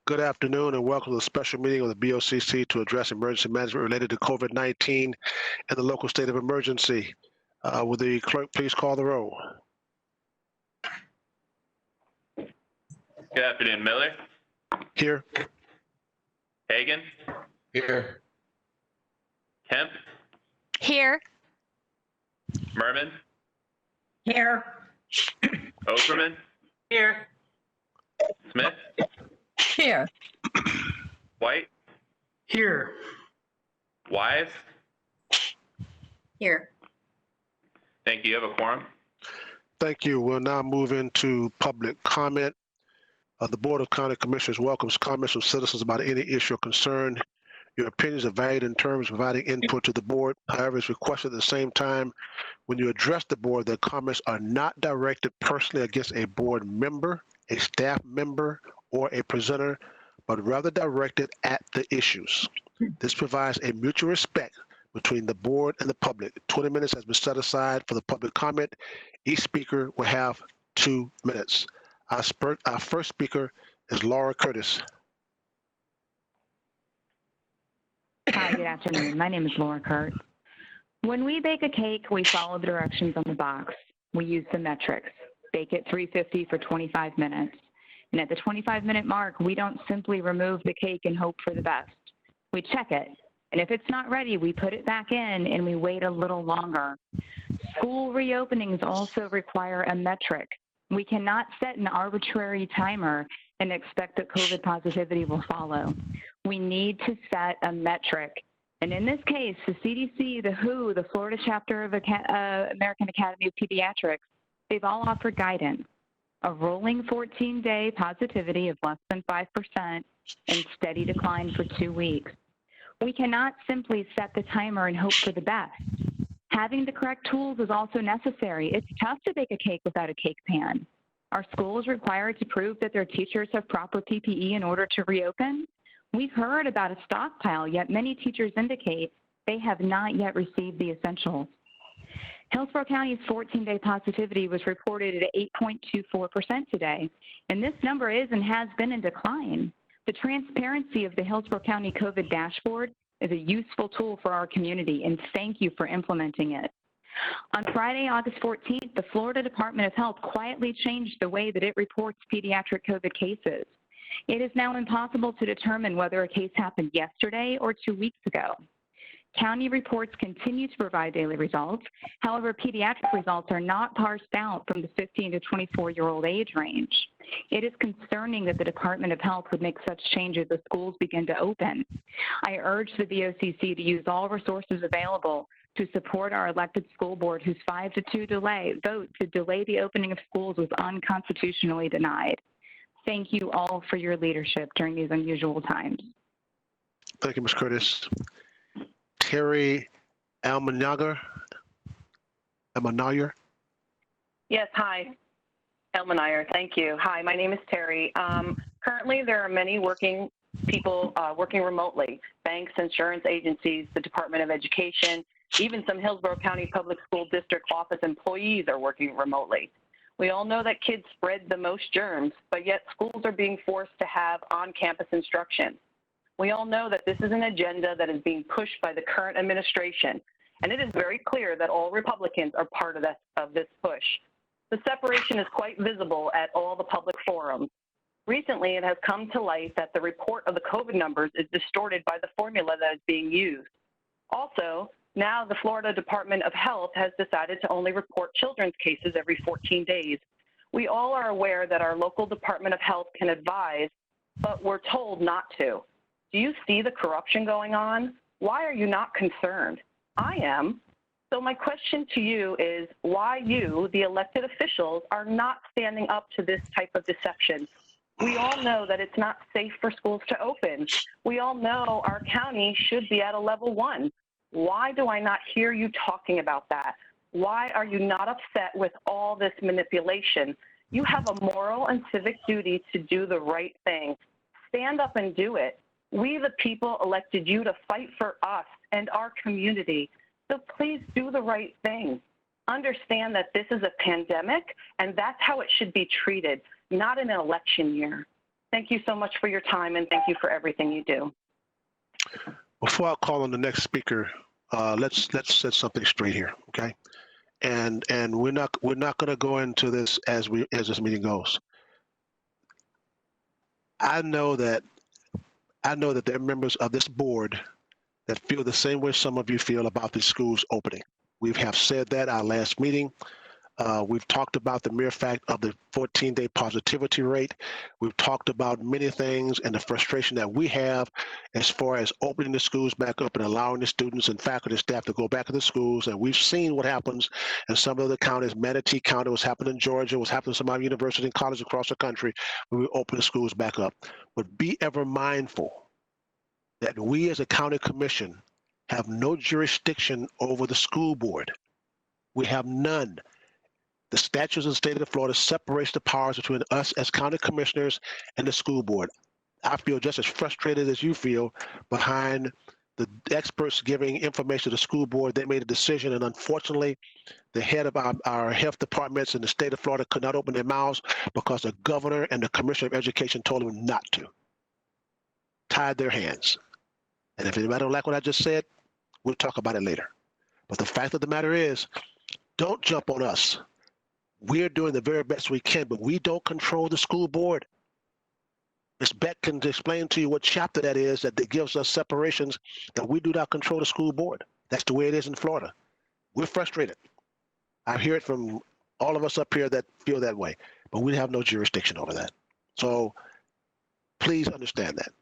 Good afternoon and welcome to the special meeting of the BOCC to address emergency management related to COVID-19 and the local state of emergency. Will the clerk please call the roll? Good afternoon, Miller. Here. Hagan. Here. Kemp. Here. Merman. Here. Okerman. Here. Smith. Here. White. Here. Wise. Here. Thank you. You have a quorum. Thank you. We'll now move into public comment. The Board of County Commissioners welcomes comments from citizens about any issue or concern. Your opinions are valued in terms of providing input to the board. However, it's requested at the same time when you address the board that comments are not directed personally against a board member, a staff member, or a presenter, but rather directed at the issues. This provides a mutual respect between the board and the public. 20 minutes has been set aside for the public comment. Each speaker will have 2 minutes. Our first speaker is Laura Curtis. Hi, good afternoon. My name is Laura Curtis. When we bake a cake, we follow the directions on the box. We use the metrics. Bake at 350 for 25 minutes. And at the 25-minute mark, we don't simply remove the cake and hope for the best. We check it. And if it's not ready, we put it back in and we wait a little longer. School reopenings also require a metric. We cannot set an arbitrary timer and expect that COVID positivity will follow. We need to set a metric. And in this case, the CDC, the WHO, the Florida chapter of American Academy of Pediatrics, they've all offered guidance. A rolling 14-day positivity of less than 5% and steady decline for 2 weeks. We cannot simply set the timer and hope for the best. Having the correct tools is also necessary. It's tough to bake a cake without a cake pan. Are schools required to prove that their teachers have proper PPE in order to reopen? We've heard about a stockpile, yet many teachers indicate they have not yet received the essentials. Hillsborough County's 14-day positivity was reported at 8.24% today, and this number is and has been in decline. The transparency of the Hillsborough County COVID dashboard is a useful tool for our community, and thank you for implementing it. On Friday, August 14th, the Florida Department of Health quietly changed the way that it reports pediatric COVID cases. It is now impossible to determine whether a case happened yesterday or 2 weeks ago. County reports continue to provide daily results. However, pediatric results are not parsed out from the 15 to 24-year-old age range. It is concerning that the Department of Health would make such changes as schools begin to open. I urge the BOCC to use all resources available to support our elected school board whose 5-2 vote to delay the opening of schools was unconstitutionally denied. Thank you all for your leadership during these unusual times. Thank you, Ms. Curtis. Terry Almanayer. Yes, hi. Almanayer, thank you. Hi, my name is Terry. Currently, there are many working people working remotely. Banks, insurance agencies, the Department of Education, even some Hillsborough County Public School District office employees are working remotely. We all know that kids spread the most germs, but yet schools are being forced to have on-campus instruction. We all know that this is an agenda that is being pushed by the current administration, and it is very clear that all Republicans are part of this push. The separation is quite visible at all the public forums. Recently, it has come to light that the report of the COVID numbers is distorted by the formula that is being used. Also, now the Florida Department of Health has decided to only report children's cases every 14 days. We all are aware that our local Department of Health can advise, but we're told not to. Do you see the corruption going on? Why are you not concerned? I am. So my question to you is why you, the elected officials, are not standing up to this type of deception. We all know that it's not safe for schools to open. We all know our county should be at a level 1. Why do I not hear you talking about that? Why are you not upset with all this manipulation? You have a moral and civic duty to do the right thing. Stand up and do it. We, the people, elected you to fight for us and our community. So please do the right thing. Understand that this is a pandemic, and that's how it should be treated, not in an election year. Thank you so much for your time, and thank you for everything you do. Before I call on the next speaker, let's set something straight here, okay? And we're not going to go into this as this meeting goes. I know that there are members of this board that feel the same way some of you feel about the schools opening. We have said that our last meeting. We've talked about the mere fact of the 14-day positivity rate. We've talked about many things and the frustration that we have as far as opening the schools back up and allowing the students and faculty and staff to go back to the schools. And we've seen what happens in some of the counties. Manatee County, what's happening in Georgia, what's happening in some of our universities and colleges across the country when we open the schools back up. But be ever mindful that we as a county commission have no jurisdiction over the school board. We have none. The statutes of the state of Florida separates the powers between us as county commissioners and the school board. I feel just as frustrated as you feel behind the experts giving information to the school board. They made a decision, and unfortunately, the head of our health departments in the state of Florida could not open their mouths because the governor and the commissioner of education told them not to. Tied their hands. And if anybody don't like what I just said, we'll talk about it later. But the fact of the matter is, don't jump on us. We're doing the very best we can, but we don't control the school board. Ms. Beck can explain to you what chapter that is that gives us separations that we do not control the school board. That's the way it is in Florida. We're frustrated. I hear it from all of us up here that feel that way, but we have no jurisdiction over that. So please understand that.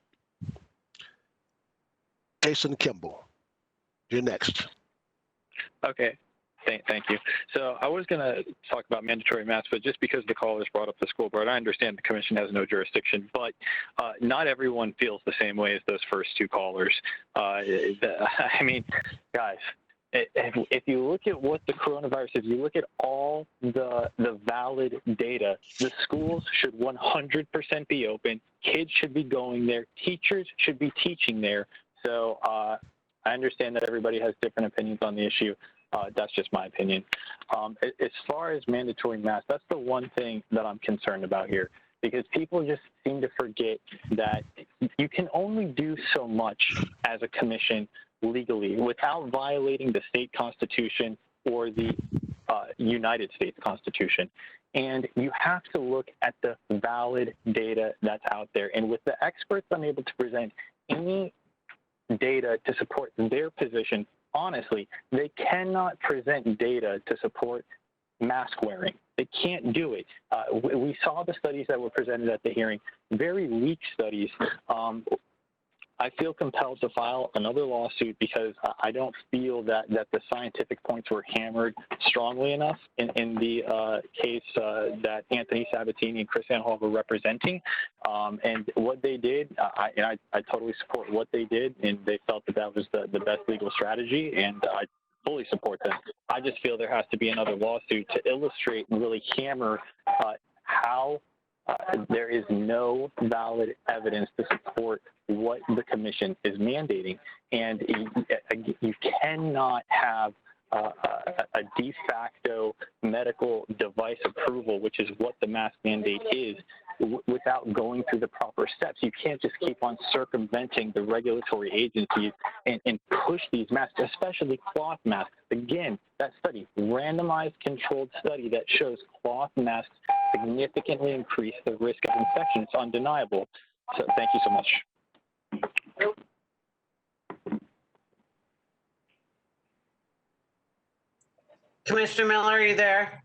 Jason Kimball, you're next. Okay. Thank you. So I was going to talk about mandatory masks, but just because the callers brought up the school board, I understand the commission has no jurisdiction, but not everyone feels the same way as those first two callers. I mean, guys, if you look at what the coronavirus, if you look at all the valid data, the schools should 100% be open. Kids should be going there. Teachers should be teaching there. So I understand that everybody has different opinions on the issue. That's just my opinion. As far as mandatory masks, that's the one thing that I'm concerned about here, because people just seem to forget that you can only do so much as a commission legally without violating the state constitution or the United States Constitution. And you have to look at the valid data that's out there. And with the experts unable to present any data to support their position, honestly, they cannot present data to support mask wearing. They can't do it. We saw the studies that were presented at the hearing, very weak studies. I feel compelled to file another lawsuit because I don't feel that the scientific points were hammered strongly enough in the case that Anthony Sabatini and Chris Anhall were representing. And what they did, I totally support what they did, and they felt that was the best legal strategy, and I fully support them. I just feel there has to be another lawsuit to illustrate and really hammer how there is no valid evidence to support what the commission is mandating. And you cannot have a de facto medical device approval, which is what the mask mandate is, without going through the proper steps. You can't just keep on circumventing the regulatory agencies and push these masks, especially cloth masks. Again, that study, randomized controlled study that shows cloth masks significantly increase the risk of infection. It's undeniable. So thank you so much. Commissioner Miller, are you there?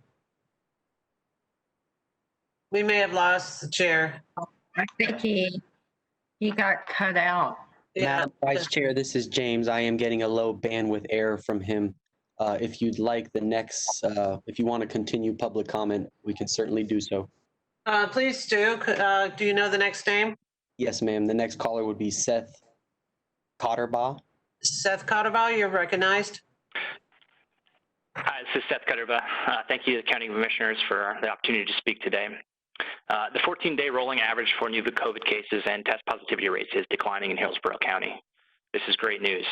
We may have lost the chair. I think he got cut out. Yeah. Madam Vice Chair, this is James. I am getting a low bandwidth error from him. If you'd like the next, if you want to continue public comment, we can certainly do so. Please do. Do you know the next name? Yes, ma'am. The next caller would be Seth Cotterbaugh. Seth Cotterbaugh, you're recognized. Hi, this is Seth Cutterba. Thank you to the County Commissioners for the opportunity to speak today. The 14-day rolling average for new COVID cases and test positivity rates is declining in Hillsborough County. This is great news.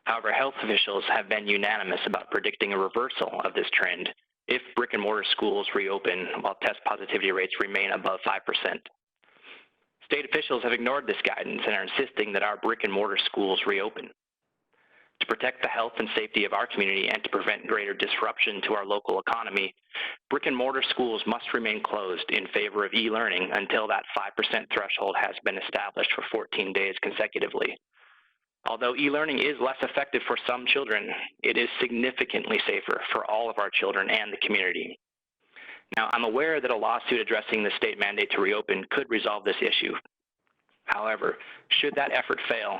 However, health officials have been unanimous about predicting a reversal of this trend if brick and mortar schools reopen while test positivity rates remain above 5%. State officials have ignored this guidance and are insisting that our brick and mortar schools reopen. To protect the health and safety of our community and to prevent greater disruption to our local economy, brick and mortar schools must remain closed in favor of e-learning until that 5% threshold has been established for 14 days consecutively. Although e-learning is less effective for some children, it is significantly safer for all of our children and the community. Now, I'm aware that a lawsuit addressing the state mandate to reopen could resolve this issue. However, should that effort fail,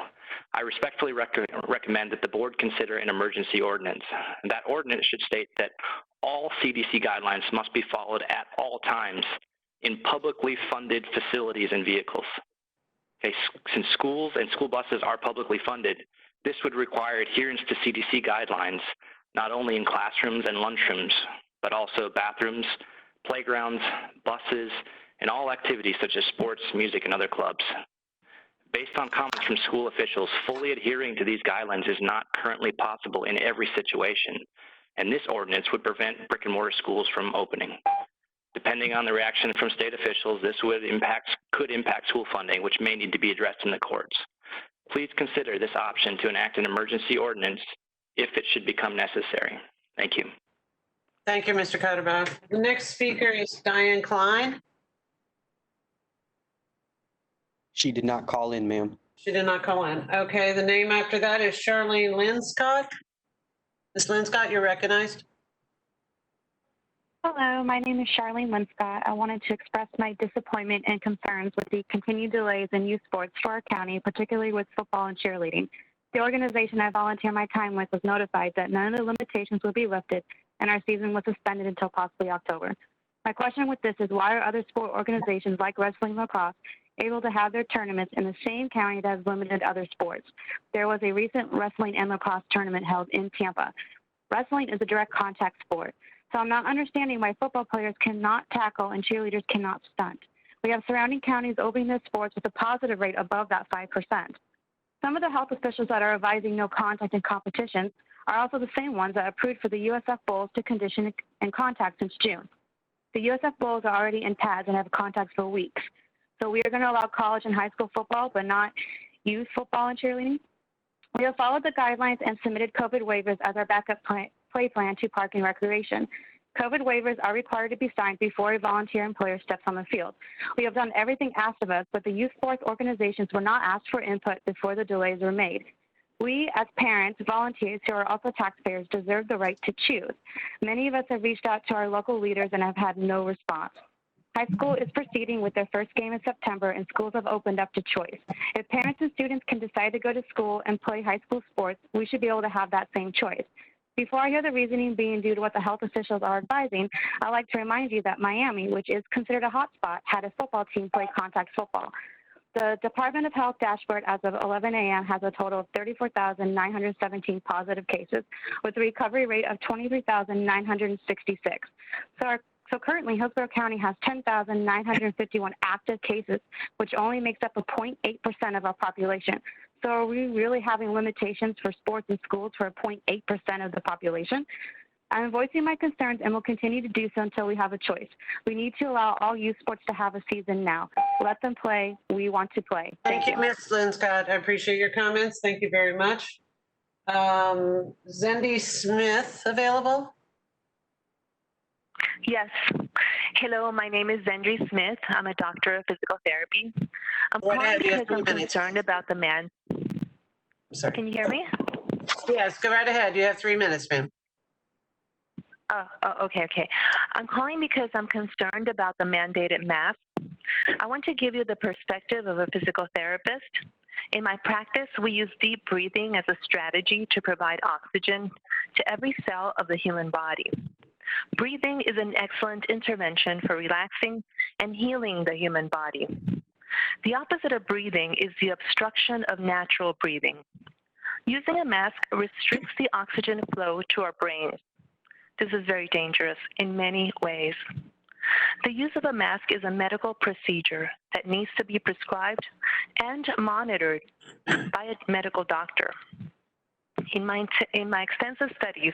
I respectfully recommend that the board consider an emergency ordinance. And that ordinance should state that all CDC guidelines must be followed at all times in publicly funded facilities and vehicles. Okay, since schools and school buses are publicly funded, this would require adherence to CDC guidelines, not only in classrooms and lunchrooms, but also bathrooms, playgrounds, buses, and all activities such as sports, music, and other clubs. Based on comments from school officials, fully adhering to these guidelines is not currently possible in every situation, and this ordinance would prevent brick and mortar schools from opening. Depending on the reaction from state officials, this could impact school funding, which may need to be addressed in the courts. Please consider this option to enact an emergency ordinance if it should become necessary. Thank you. Thank you, Mr. Cutterbaugh. The next speaker is Diane Klein. She did not call in, ma'am. She did not call in. Okay, the name after that is Charlene Linscott. Ms. Linscott, you're recognized. Hello, my name is Charlene Linscott. I wanted to express my disappointment and concerns with the continued delays in youth sports for our county, particularly with football and cheerleading. The organization I volunteer my time with was notified that none of the limitations would be lifted and our season was suspended until possibly October. My question with this is, why are other sport organizations like wrestling and lacrosse able to have their tournaments in the same county that has limited other sports? There was a recent wrestling and lacrosse tournament held in Tampa. Wrestling is a direct contact sport, so I'm not understanding why football players cannot tackle and cheerleaders cannot stunt. We have surrounding counties opening their sports with a positive rate above that 5%. Some of the health officials that are advising no contact in competitions are also the same ones that approved for the USF Bowls to condition and contact since June. The USF Bowls are already in pads and have contacts for weeks. So we are going to allow college and high school football, but not youth football and cheerleading. We have followed the guidelines and submitted COVID waivers as our backup play plan to Park and Recreation. COVID waivers are required to be signed before a volunteer employer steps on the field. We have done everything asked of us, but the youth sports organizations were not asked for input before the delays were made. We, as parents, volunteers who are also taxpayers, deserve the right to choose. Many of us have reached out to our local leaders and have had no response. High school is proceeding with their first game in September, and schools have opened up to choice. If parents and students can decide to go to school and play high school sports, we should be able to have that same choice. Before I hear the reasoning being due to what the health officials are advising, I'd like to remind you that Miami, which is considered a hotspot, had a football team play contact football. The Department of Health dashboard as of 11 a.m. has a total of 34,917 positive cases, with a recovery rate of 23,966. So currently, Hillsborough County has 10,951 active cases, which only makes up a 0.8% of our population. So are we really having limitations for sports and schools for 0.8% of the population? I'm voicing my concerns and will continue to do so until we have a choice. We need to allow all youth sports to have a season now. Let them play. We want to play. Thank you, Ms. Linscott. I appreciate your comments. Thank you very much. Zendy Smith available? Yes. Hello, my name is Zendri Smith. I'm a doctor of physical therapy. I'm calling because I'm concerned about the man. Sorry. Can you hear me? Yes, go right ahead. You have 3 minutes, ma'am. Okay. I'm calling because I'm concerned about the mandated mask. I want to give you the perspective of a physical therapist. In my practice, we use deep breathing as a strategy to provide oxygen to every cell of the human body. Breathing is an excellent intervention for relaxing and healing the human body. The opposite of breathing is the obstruction of natural breathing. Using a mask restricts the oxygen flow to our brains. This is very dangerous in many ways. The use of a mask is a medical procedure that needs to be prescribed and monitored by a medical doctor. In my extensive studies,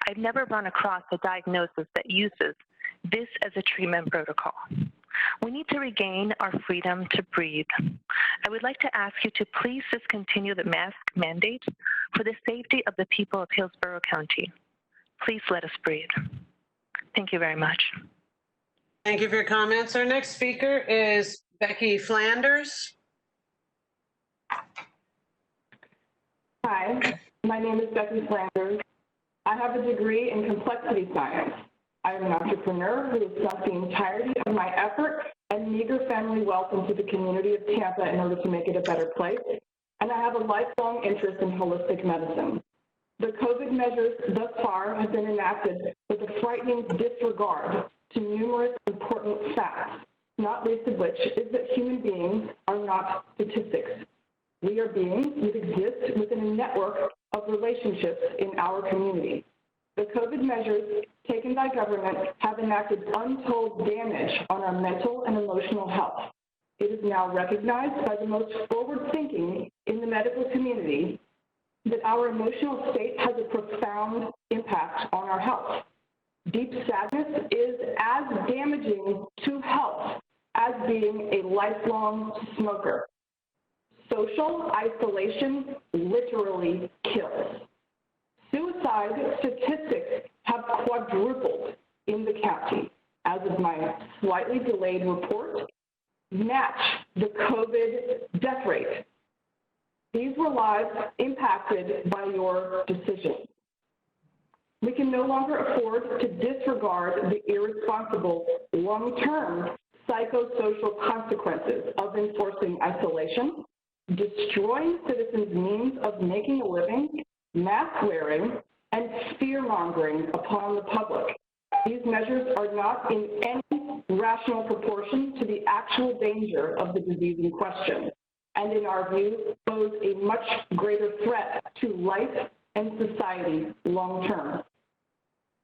I've never run across a diagnosis that uses this as a treatment protocol. We need to regain our freedom to breathe. I would like to ask you to please discontinue the mask mandate for the safety of the people of Hillsborough County. Please let us breathe. Thank you very much. Thank you for your comments. Our next speaker is Becky Flanders. Hi, my name is Becky Flanders. I have a degree in complexity science. I am an entrepreneur who has sunk the entirety of my effort and meager family wealth into the community of Tampa in order to make it a better place, and I have a lifelong interest in holistic medicine. The COVID measures thus far have been enacted with a frightening disregard to numerous important facts, not least of which is that human beings are not statistics. We are beings that exist within a network of relationships in our community. The COVID measures taken by government have enacted untold damage on our mental and emotional health. It is now recognized by the most forward-thinking in the medical community that our emotional state has a profound impact on our health. Deep sadness is as damaging to health as being a lifelong smoker. Social isolation literally kills. Suicide statistics have quadrupled in the county, as of my slightly delayed report, match the COVID death rate. These were lives impacted by your decisions. We can no longer afford to disregard the irresponsible long-term psychosocial consequences of enforcing isolation, destroying citizens' means of making a living, mask wearing, and fear-mongering upon the public. These measures are not in any rational proportion to the actual danger of the disease in question, and in our view, pose a much greater threat to life and society long-term.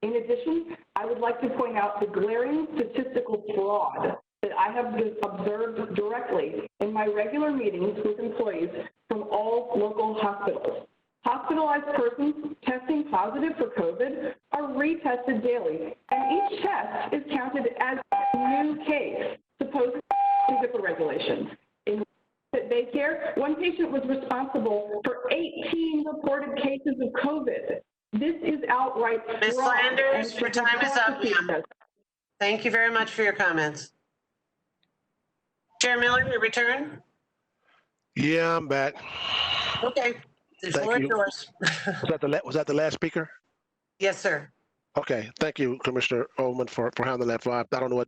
In addition, I would like to point out the glaring statistical fraud that I have observed directly in my regular meetings with employees from all local hospitals. Hospitalized persons testing positive for COVID are retested daily, and each test is counted as a new case, supposed to HIPAA regulations. In daycare, one patient was responsible for 18 reported cases of COVID. This is outright fraud. Ms. Flanders, your time is up, ma'am. Thank you very much for your comments. Chair Miller, your return? Yeah, I'm back. Okay, the floor is yours. Was that the last speaker? Yes, sir. Okay, thank you, Commissioner Ullman, for handling that. I don't know what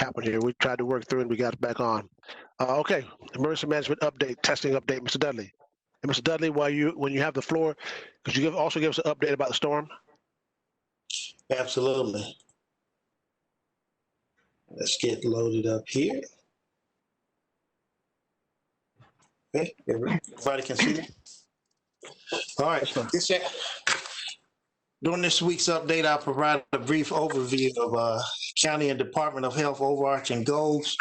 happened here. We tried to work through and we got it back on. Okay, emergency management update, testing update, Mr. Dudley. And Mr. Dudley, when you have the floor, could you also give us an update about the storm? Absolutely. Let's get loaded up here. Okay, everybody can see me? All right. During this week's update, I'll provide a brief overview of County and Department of Health overarching goals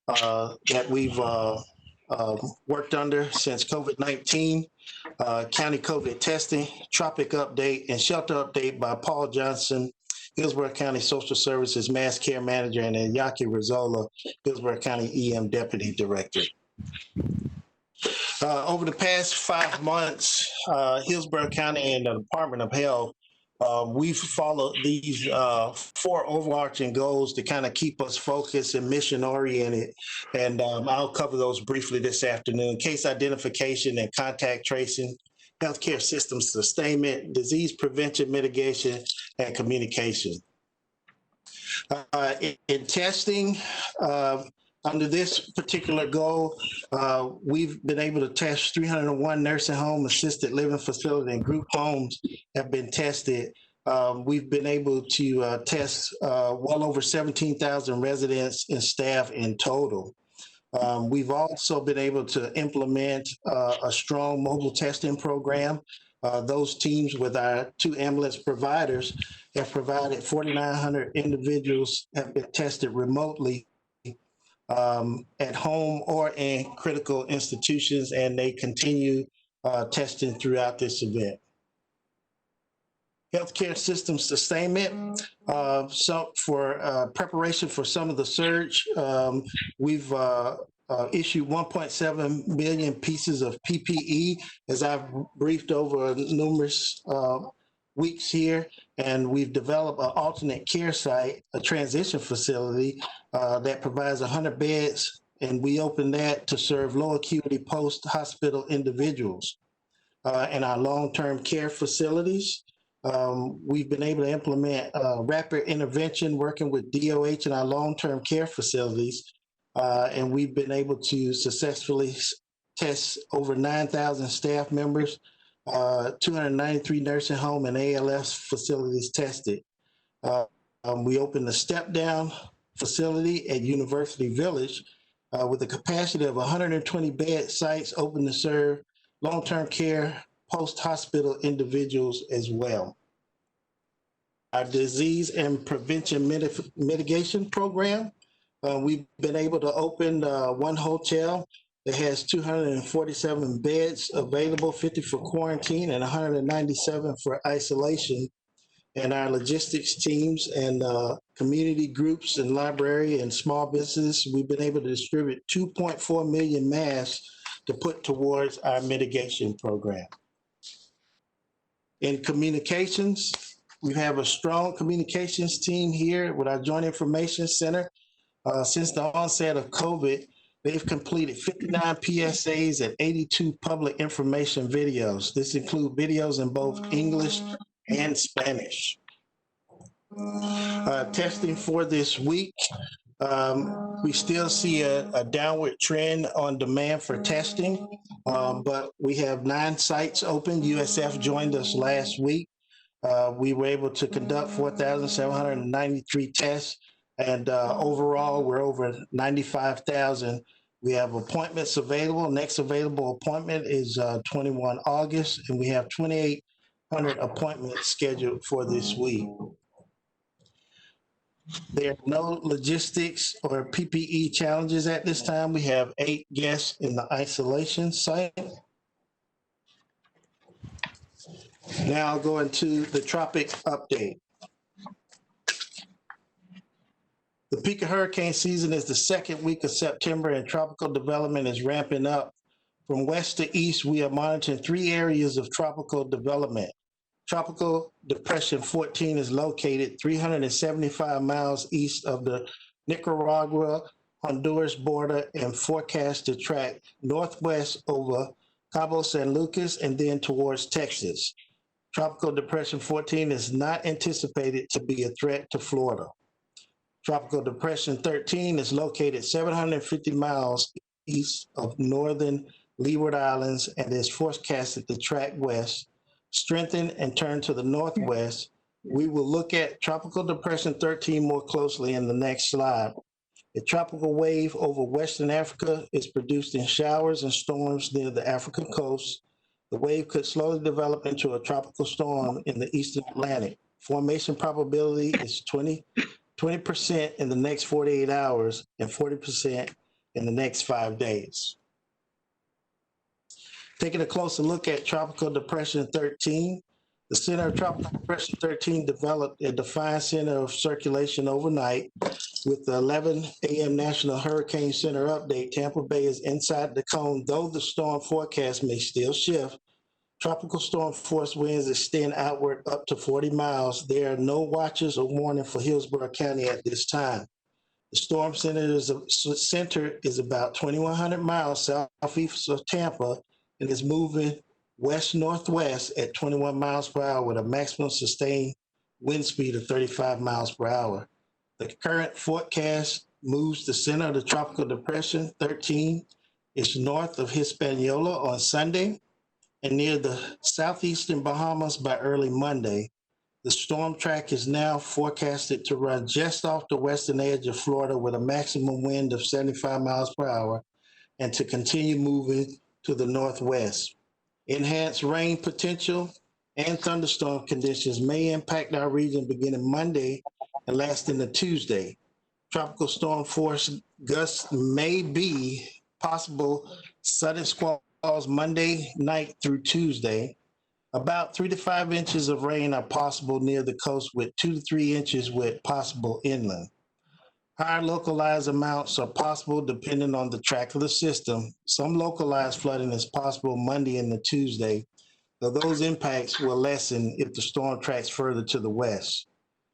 that we've worked under since COVID-19, county COVID testing, tropic update, and shelter update by Paul Johnson, Hillsborough County Social Services Mass Care Manager, and Yaki Rizzola, Hillsborough County EM Deputy Director. Over the past 5 months, Hillsborough County and the Department of Health, we've followed these 4 overarching goals to kind of keep us focused and mission oriented. And I'll cover those briefly this afternoon. Case identification and contact tracing, healthcare system sustainment, disease prevention, mitigation, and communication. In testing, under this particular goal, we've been able to test 301 nursing home, assisted living facility, and group homes have been tested. We've been able to test well over 17,000 residents and staff in total. We've also been able to implement a strong mobile testing program. Those teams with our 2 ambulance providers have provided 4,900 individuals have been tested remotely at home or in critical institutions, and they continue testing throughout this event. healthcare system sustainment. So for preparation for some of the surge, we've issued 1.7 million pieces of PPE, as I've briefed over numerous weeks here, and we've developed an alternate care site, a transition facility that provides 100 beds, and we opened that to serve low acuity post-hospital individuals. In our long-term care facilities, we've been able to implement rapid intervention working with DOH in our long-term care facilities, and we've been able to successfully test over 9,000 staff members, 293 nursing home and ALS facilities tested. We opened a step-down facility at University Village with a capacity of 120 bed sites open to serve long-term care post-hospital individuals as well. Our disease and prevention mitigation program, we've been able to open one hotel that has 247 beds available, 50 for quarantine and 197 for isolation. And our logistics teams and community groups and library and small business, we've been able to distribute 2.4 million masks to put towards our mitigation program. In communications, we have a strong communications team here with our Joint Information Center. Since the onset of COVID, they've completed 59 PSAs and 82 public information videos. This includes videos in both English and Spanish. Testing for this week, we still see a downward trend on demand for testing, but we have 9 sites open. USF joined us last week. We were able to conduct 4,793 tests, and overall, we're over 95,000. We have appointments available. Next available appointment is 21 August, and we have 2,800 appointments scheduled for this week. There are no logistics or PPE challenges at this time. We have 8 guests in the isolation site. Now I'll go into the tropic update. The peak of hurricane season is the second week of September, and tropical development is ramping up. From west to east, we are monitoring 3 areas of tropical development. Tropical Depression 14 is located 375 miles east of the Nicaragua-Honduras border and forecast to track northwest over Cabo San Lucas and then towards Texas. Tropical Depression 14 is not anticipated to be a threat to Florida. Tropical Depression 13 is located 750 miles east of northern Leeward Islands and is forecasted to track west, strengthen, and turn to the northwest. We will look at Tropical Depression 13 more closely in the next slide. A tropical wave over Western Africa is produced in showers and storms near the African coast. The wave could slowly develop into a tropical storm in the Eastern Atlantic. Formation probability is 20% in the next 48 hours and 40% in the next 5 days. Taking a closer look at Tropical Depression 13, the center of Tropical Depression 13 developed a defined center of circulation overnight. With the 11 a.m. National Hurricane Center update, Tampa Bay is inside the cone, though the storm forecast may still shift. Tropical storm force winds extend outward up to 40 miles. There are no watches or warning for Hillsborough County at this time. The storm center is about 2,100 miles southeast of Tampa and is moving west-northwest at 21 miles per hour with a maximum sustained wind speed of 35 miles per hour. The current forecast moves the center of the Tropical Depression 13 is north of Hispaniola on Sunday and near the southeastern Bahamas by early Monday. The storm track is now forecasted to run just off the western edge of Florida with a maximum wind of 75 miles per hour and to continue moving to the northwest. Enhanced rain potential and thunderstorm conditions may impact our region beginning Monday and lasting to Tuesday. Tropical storm force gusts may be possible sudden squalls Monday night through Tuesday. About 3 to 5 inches of rain are possible near the coast, with 2 to 3 inches with possible inland. Higher localized amounts are possible depending on the track of the system. Some localized flooding is possible Monday and Tuesday, though those impacts will lessen if the storm tracks further to the west.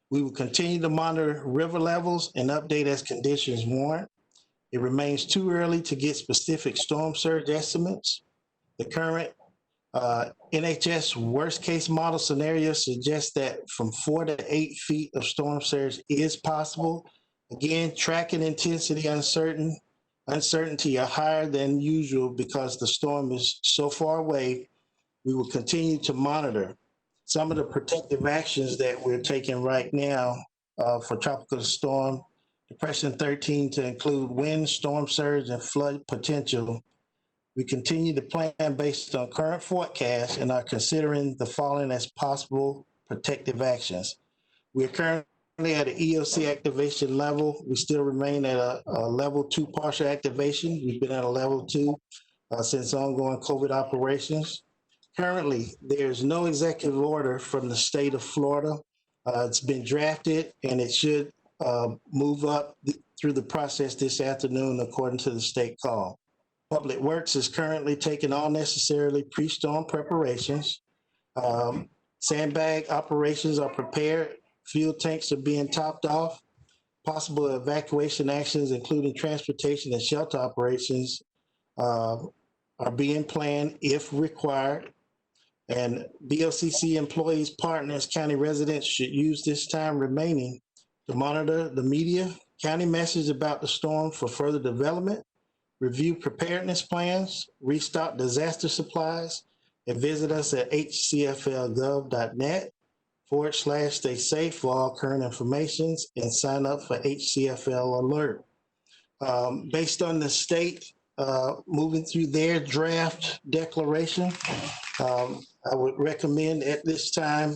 We will continue to monitor river levels and update as conditions warrant. It remains too early to get specific storm surge estimates. The current NHS worst case model scenario suggests that from 4 to 8 feet of storm surge is possible. Again, track and intensity uncertainty are higher than usual because the storm is so far away. We will continue to monitor. Some of the protective actions that we're taking right now for Tropical Storm Depression 13 to include wind, storm surge, and flood potential. We continue to plan based on current forecasts and are considering the following as possible protective actions. We are currently at an EOC activation level. We still remain at a level 2 partial activation. We've been at a level 2 since ongoing COVID operations. Currently, there's no executive order from the state of Florida. It's been drafted and it should move up through the process this afternoon according to the state call. Public Works is currently taking all necessary pre-storm preparations. Sandbag operations are prepared. Fuel tanks are being topped off. Possible evacuation actions, including transportation and shelter operations, are being planned if required. And BOCC employees, partners, county residents should use this time remaining to monitor the media, county message about the storm for further development, review preparedness plans, restock disaster supplies, and visit us at hcflgov.net/stay safe for all current information and sign up for HCFL Alert. Based on the state moving through their draft declaration, I would recommend at this time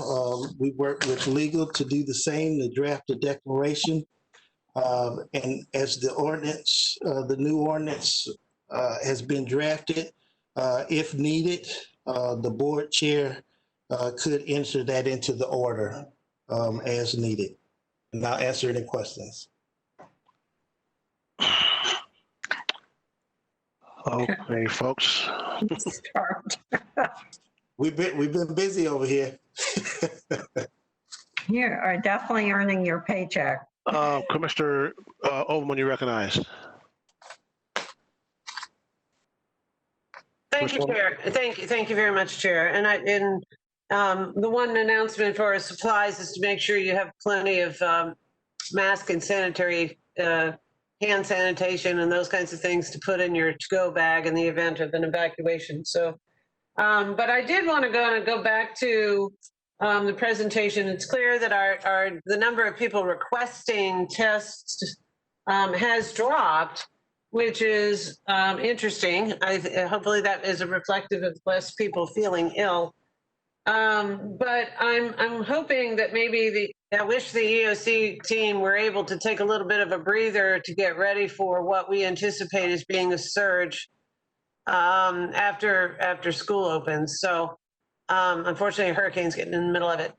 we work with legal to do the same, to draft a declaration. And as the ordinance, the new ordinance has been drafted, if needed, the board chair could enter that into the order as needed. And I'll answer any questions. Okay, folks. We've been busy over here. You are definitely earning your paycheck. Commissioner Overman, you recognized. Thank you, Chair. Thank you very much, Chair. And the one announcement for our supplies is to make sure you have plenty of mask and sanitary hand sanitation and those kinds of things to put in your to-go bag in the event of an evacuation. So, but I did want to go back to the presentation. It's clear that the number of people requesting tests has dropped, which is interesting. Hopefully that is a reflective of less people feeling ill. But I'm hoping that maybe I wish the EOC team were able to take a little bit of a breather to get ready for what we anticipate as being a surge after school opens. So unfortunately, a hurricane's getting in the middle of it.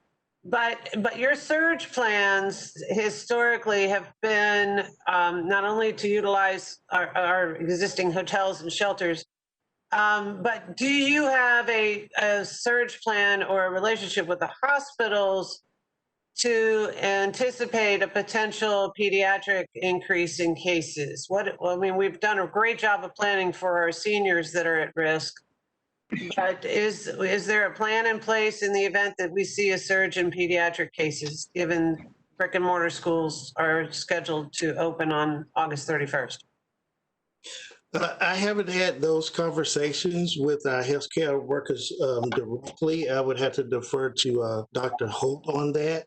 But your surge plans historically have been not only to utilize our existing hotels and shelters, but do you have a surge plan or a relationship with the hospitals to anticipate a potential pediatric increase in cases? I mean, we've done a great job of planning for our seniors that are at risk. But is there a plan in place in the event that we see a surge in pediatric cases, given brick and mortar schools are scheduled to open on August 31st? I haven't had those conversations with our healthcare workers directly. I would have to defer to Dr. Holt on that.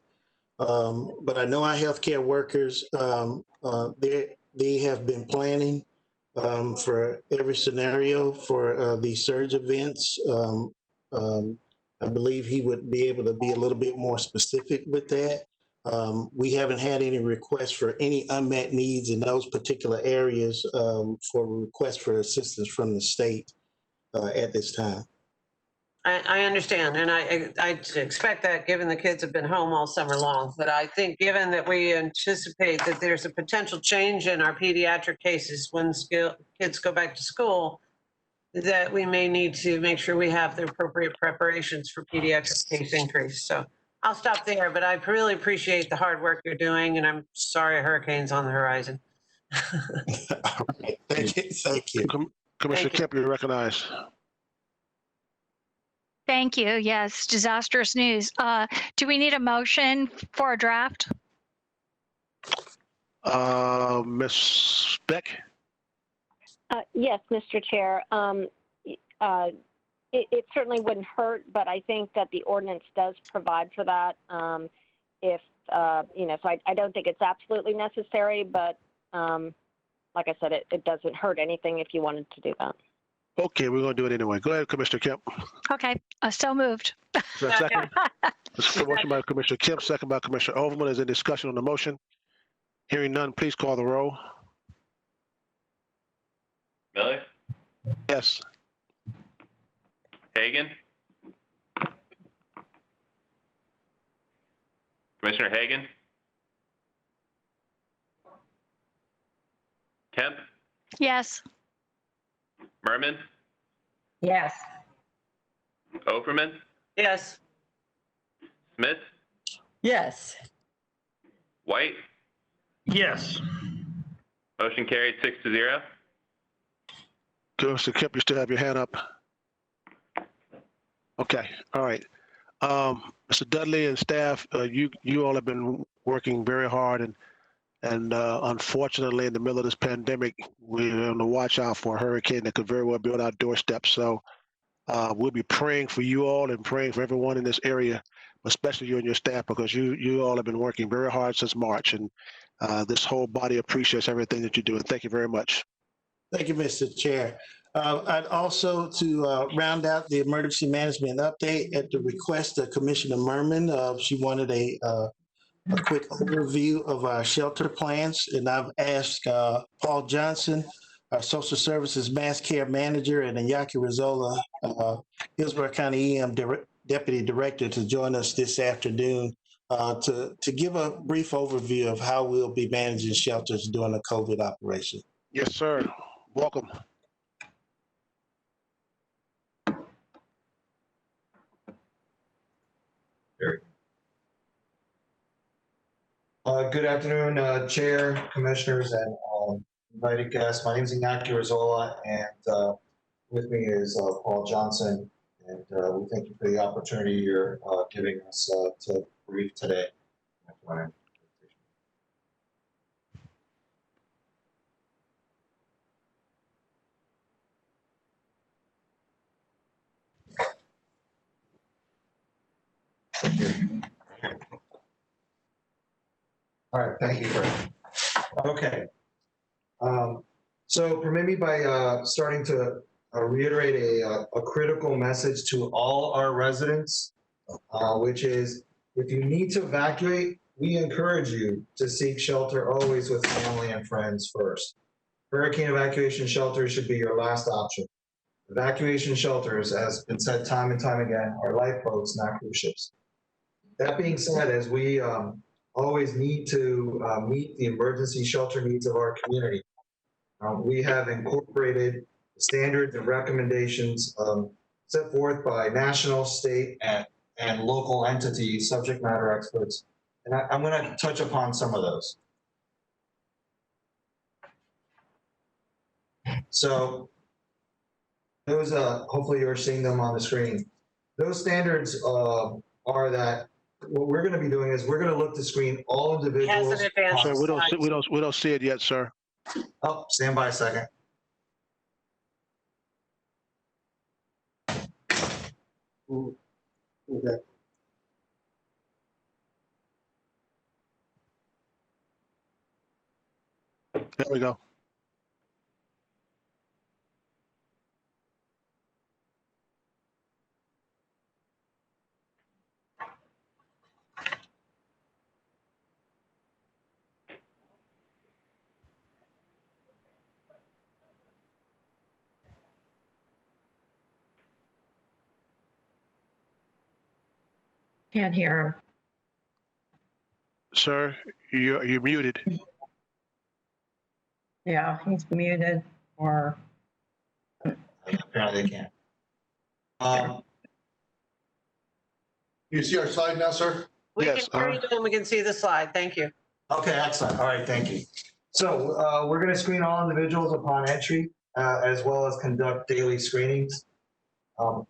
But I know our healthcare workers, they have been planning for every scenario for these surge events. I believe he would be able to be a little bit more specific with that. We haven't had any requests for any unmet needs in those particular areas for requests for assistance from the state at this time. I understand, and I expect that, given the kids have been home all summer long. But I think, given that we anticipate that there's a potential change in our pediatric cases when kids go back to school, that we may need to make sure we have the appropriate preparations for pediatric case increase. So I'll stop there, but I really appreciate the hard work you're doing, and I'm sorry a hurricane's on the horizon. All right. Thank you. Thank you. Commissioner Kemp, you're recognized. Thank you. Yes, disastrous news. Do we need a motion for a draft? Ms. Beck? Yes, Mr. Chair. It certainly wouldn't hurt, but I think that the ordinance does provide for that. If, so I don't think it's absolutely necessary, but like I said, it doesn't hurt anything if you wanted to do that. Okay, we're going to do it anyway. Go ahead, Commissioner Kemp. Okay, so moved. Second. Motion by Commissioner Kemp, second by Commissioner Overman. Is there discussion on the motion? Hearing none, please call the roll. Miller, Yes. Hagan, Commissioner Hagan, Kemp, Yes. Merman, Yes. Overman, Yes. Smith, Yes. White. Yes. Motion carried 6-0. Commissioner Kemp, you still have your hand up? Okay, all right. Mr. Dudley and staff, you all have been working very hard, and unfortunately, in the middle of this pandemic, we're on the watch out for a hurricane that could very well be on our doorstep. So we'll be praying for you all and praying for everyone in this area, especially you and your staff, because you all have been working very hard since March, and this whole body appreciates everything that you do. And thank you very much. Thank you, Mr. Chair. I'd also, to round out the emergency management update, at the request of Commissioner Merman, she wanted a quick overview of our shelter plans, and I've asked Paul Johnson, our Social Services Mass Care Manager, and Iñaki Rizzola, Hillsborough County EM Deputy Director, to join us this afternoon to give a brief overview of how we'll be managing shelters during the COVID operation. Yes, sir. Welcome. Good afternoon, Chair, Commissioners, and invited guests. My name is Iñaki Rizzola, and with me is Paul Johnson, and we thank you for the opportunity you're giving us to brief today. All right, thank you, Fred. Okay. So permit me by starting to reiterate a critical message to all our residents, which is, if you need to evacuate, we encourage you to seek shelter always with family and friends first. Hurricane evacuation shelters should be your last option. Evacuation shelters, as been said time and time again, are lifeboats, not cruise ships. That being said, as we always need to meet the emergency shelter needs of our community, we have incorporated standards and recommendations set forth by national, state, and local entities, subject matter experts. And I'm going to touch upon some of those. So those, hopefully you're seeing them on the screen. Those standards are that what we're going to be doing is we're going to look to screen all individuals. Sir, we don't see it yet, sir. Oh, stand by a second. Okay. There we go. Can't hear him. Sir, you're muted. Yeah, he's muted or. Apparently they can't. You see our slide now, sir? We Yes, can hear you and we can see the slide. Thank you. Okay, excellent. All right, thank you. So we're going to screen all individuals upon entry, as well as conduct daily screenings.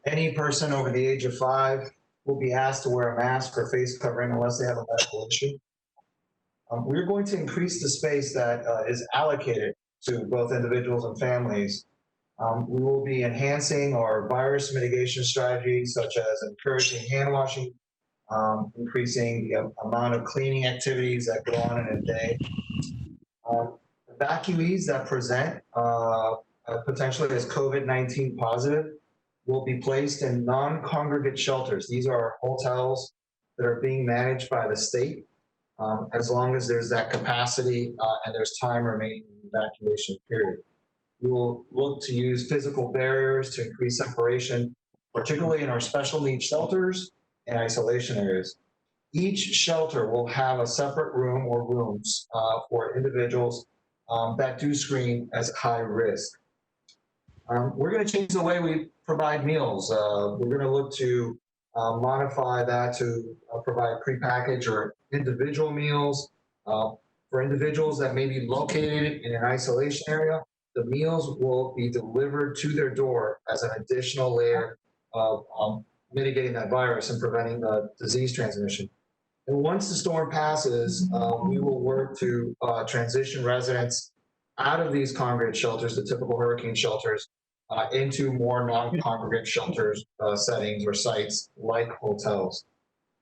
Any person over the age of 5 will be asked to wear a mask or face covering unless they have a medical issue. We're going to increase the space that is allocated to both individuals and families. We will be enhancing our virus mitigation strategies, such as encouraging hand washing, increasing the amount of cleaning activities that go on in a day. Evacuees that present potentially as COVID-19 positive will be placed in non-congregate shelters. These are hotels that are being managed by the state, as long as there's that capacity and there's time remaining in the evacuation period. We will look to use physical barriers to increase separation, particularly in our special needs shelters and isolation areas. Each shelter will have a separate room or rooms for individuals that do screen as high risk. We're going to change the way we provide meals. We're going to look to modify that to provide prepackaged or individual meals. For individuals that may be located in an isolation area, the meals will be delivered to their door as an additional layer of mitigating that virus and preventing the disease transmission. And once the storm passes, we will work to transition residents out of these congregate shelters, the typical hurricane shelters, into more non-congregate shelters, settings or sites like hotels.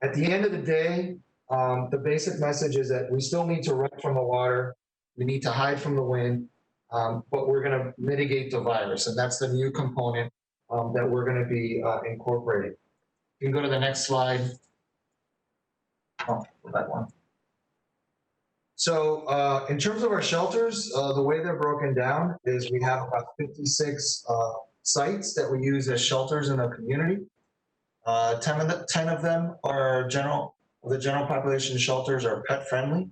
At the end of the day, the basic message is that we still need to run from the water, we need to hide from the wind, but we're going to mitigate the virus, and that's the new component that we're going to be incorporating. You can go to the next slide. Oh, that one. So in terms of our shelters, the way they're broken down is we have about 56 sites that we use as shelters in the community. 10 of them are the general population shelters are pet friendly.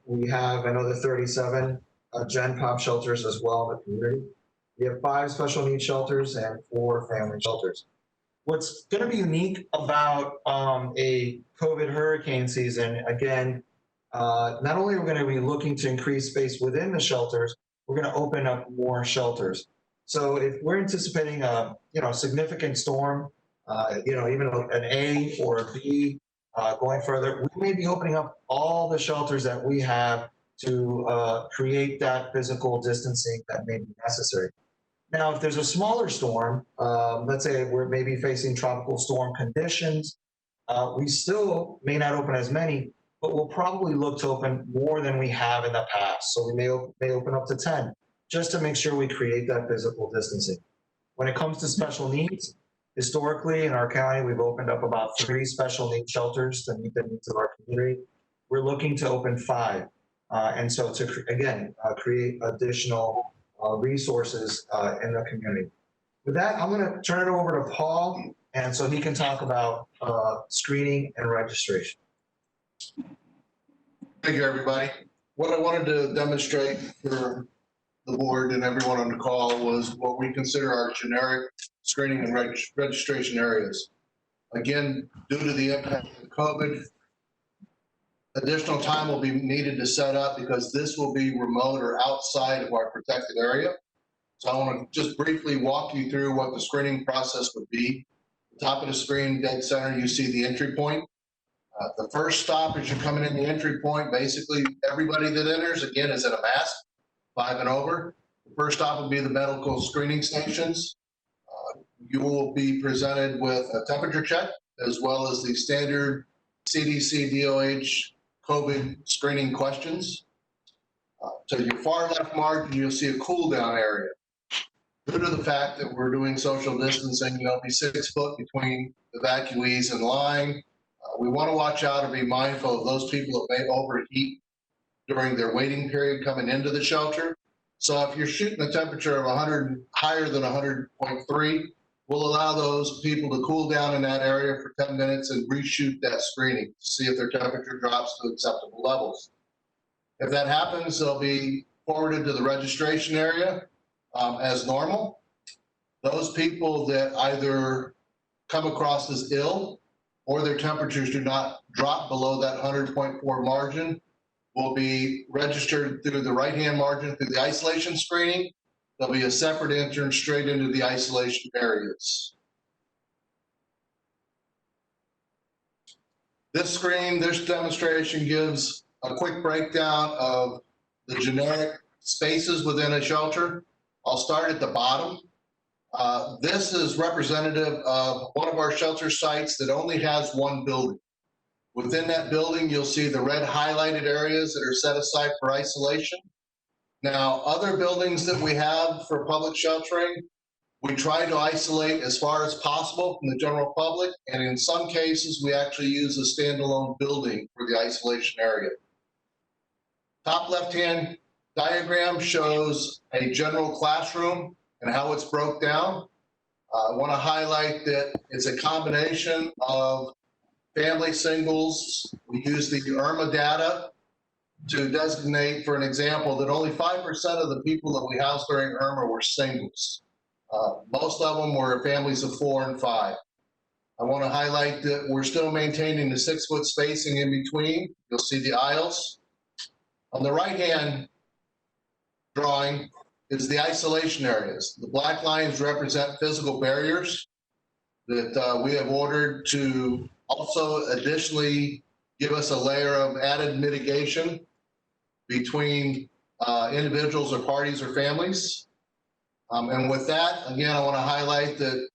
We have another 37 Gen Pop shelters as well in the community. We have 5 special needs shelters and 4 family shelters. What's going to be unique about a COVID hurricane season, again, not only are we going to be looking to increase space within the shelters, we're going to open up more shelters. So if we're anticipating a significant storm, even an A or a B going further, we may be opening up all the shelters that we have to create that physical distancing that may be necessary. Now, if there's a smaller storm, let's say we're maybe facing tropical storm conditions, we still may not open as many, but we'll probably look to open more than we have in the past. So we may open up to 10, just to make sure we create that physical distancing. When it comes to special needs, historically in our county, we've opened up about 3 special needs shelters to meet the needs of our community. We're looking to open 5. And so to, again, create additional resources in the community. With that, I'm going to turn it over to Paul, and so he can talk about screening and registration. Thank you, everybody. What I wanted to demonstrate for the board and everyone on the call was what we consider our generic screening and registration areas. Again, due to the impact of COVID, additional time will be needed to set up because this will be remote or outside of our protected area. So I want to just briefly walk you through what the screening process would be. At the top of the screen, dead center, you see the entry point. The first stop as you're coming in the entry point, basically everybody that enters, again, is in a mask, 5 and over. The first stop will be the medical screening stations. You will be presented with a temperature check as well as the standard CDC, DOH, COVID screening questions. To your far left margin, you'll see a cool down area. Due to the fact that we're doing social distancing, there'll be 6 foot between evacuees and line. We want to watch out and be mindful of those people that may overheat during their waiting period coming into the shelter. So if you're shooting a temperature of 100, higher than 100.3, we'll allow those people to cool down in that area for 10 minutes and reshoot that screening to see if their temperature drops to acceptable levels. If that happens, they'll be forwarded to the registration area as normal. Those people that either come across as ill or their temperatures do not drop below that 100.4 margin will be registered through the right-hand margin through the isolation screening. There'll be a separate entrance straight into the isolation areas. This demonstration gives a quick breakdown of the generic spaces within a shelter. I'll start at the bottom. This is representative of one of our shelter sites that only has one building. Within that building, you'll see the red highlighted areas that are set aside for isolation. Now, other buildings that we have for public sheltering, we try to isolate as far as possible from the general public, and in some cases, we actually use a standalone building for the isolation area. Top left-hand diagram shows a general classroom and how it's broke down. I want to highlight that it's a combination of family singles. We use the IRMA data to designate, for an example, that only 5% of the people that we housed during IRMA were singles. Most of them were families of 4 and 5. I want to highlight that we're still maintaining the 6-foot spacing in between. You'll see the aisles. On the right-hand drawing is the isolation areas. The black lines represent physical barriers that we have ordered to also additionally give us a layer of added mitigation between individuals or parties or families. And with that, again, I want to highlight that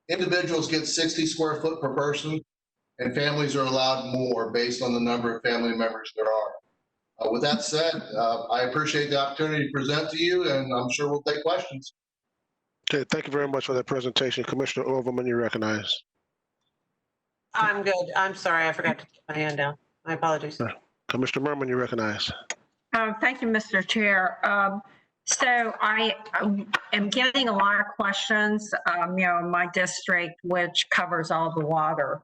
individuals get 60 square foot per person and families are allowed more based on the number of family members there are. With that said, I appreciate the opportunity to present to you, and I'm sure we'll take questions. Okay, thank you very much for that presentation. Commissioner Overman, you recognize. I'm good. I'm sorry. I forgot to keep my hand down. My apologies. Commissioner Merman, you recognize. Thank you, Mr. Chair. So I am getting a lot of questions, in my district, which covers all the water.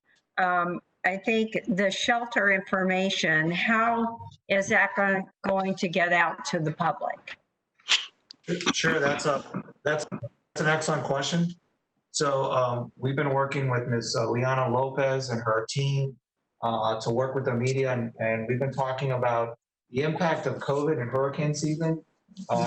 I think the shelter information, how is that going to get out to the public? Sure, that's an excellent question. So we've been working with Ms. Liana Lopez and her team to work with the media, and we've been talking about the impact of COVID and hurricane season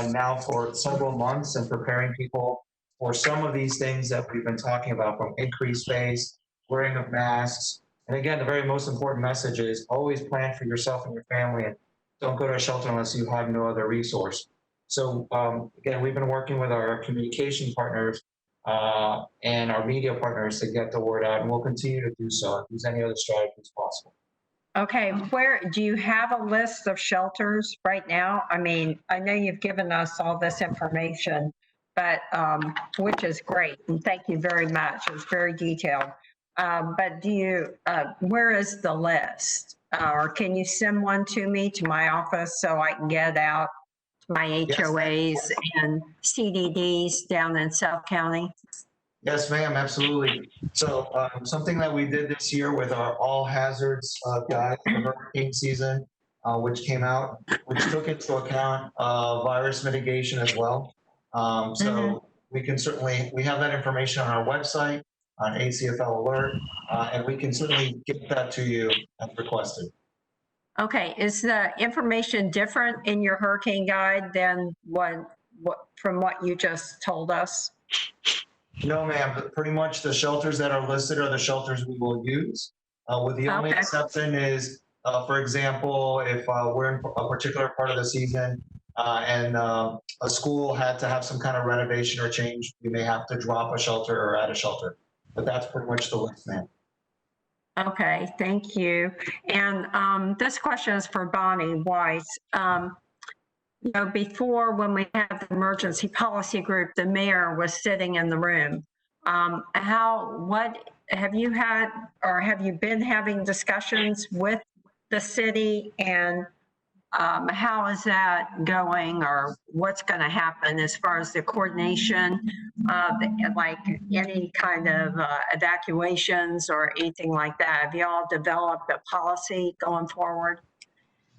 now for several months, and preparing people for some of these things that we've been talking about, from increased space, wearing of masks. And again, the very most important message is always plan for yourself and your family, and don't go to a shelter unless you have no other resource. So again, we've been working with our communication partners and our media partners to get the word out, and we'll continue to do so if there's any other strategies possible. Okay, where do you have a list of shelters right now? I mean, I know you've given us all this information, but which is great, and thank you very much. It's very detailed. But do you, where is the list? Or can you send one to me, to my office, so I can get out to my HOAs and CDDs down in South County? Yes, ma'am, absolutely. So something that we did this year with our all hazards guide for hurricane season, which came out, which took into account virus mitigation as well. So we can certainly, we have that information on our website, on ACFL Alert, and we can certainly get that to you as requested. Okay, is the information different in your hurricane guide than from what you just told us? No, ma'am, but pretty much the shelters that are listed are the shelters we will use. With the only exception is, for example, if we're in a particular part of the season and a school had to have some kind of renovation or change, we may have to drop a shelter or add a shelter. But that's pretty much the list, ma'am. Okay, thank you. And this question is for Bonnie Weiss. Before, when we had the emergency policy group, the mayor was sitting in the room. What have you had, or have you been having discussions with the city, and how is that going, or what's going to happen as far as the coordination like any kind of evacuations or anything like that? Have you all developed a policy going forward?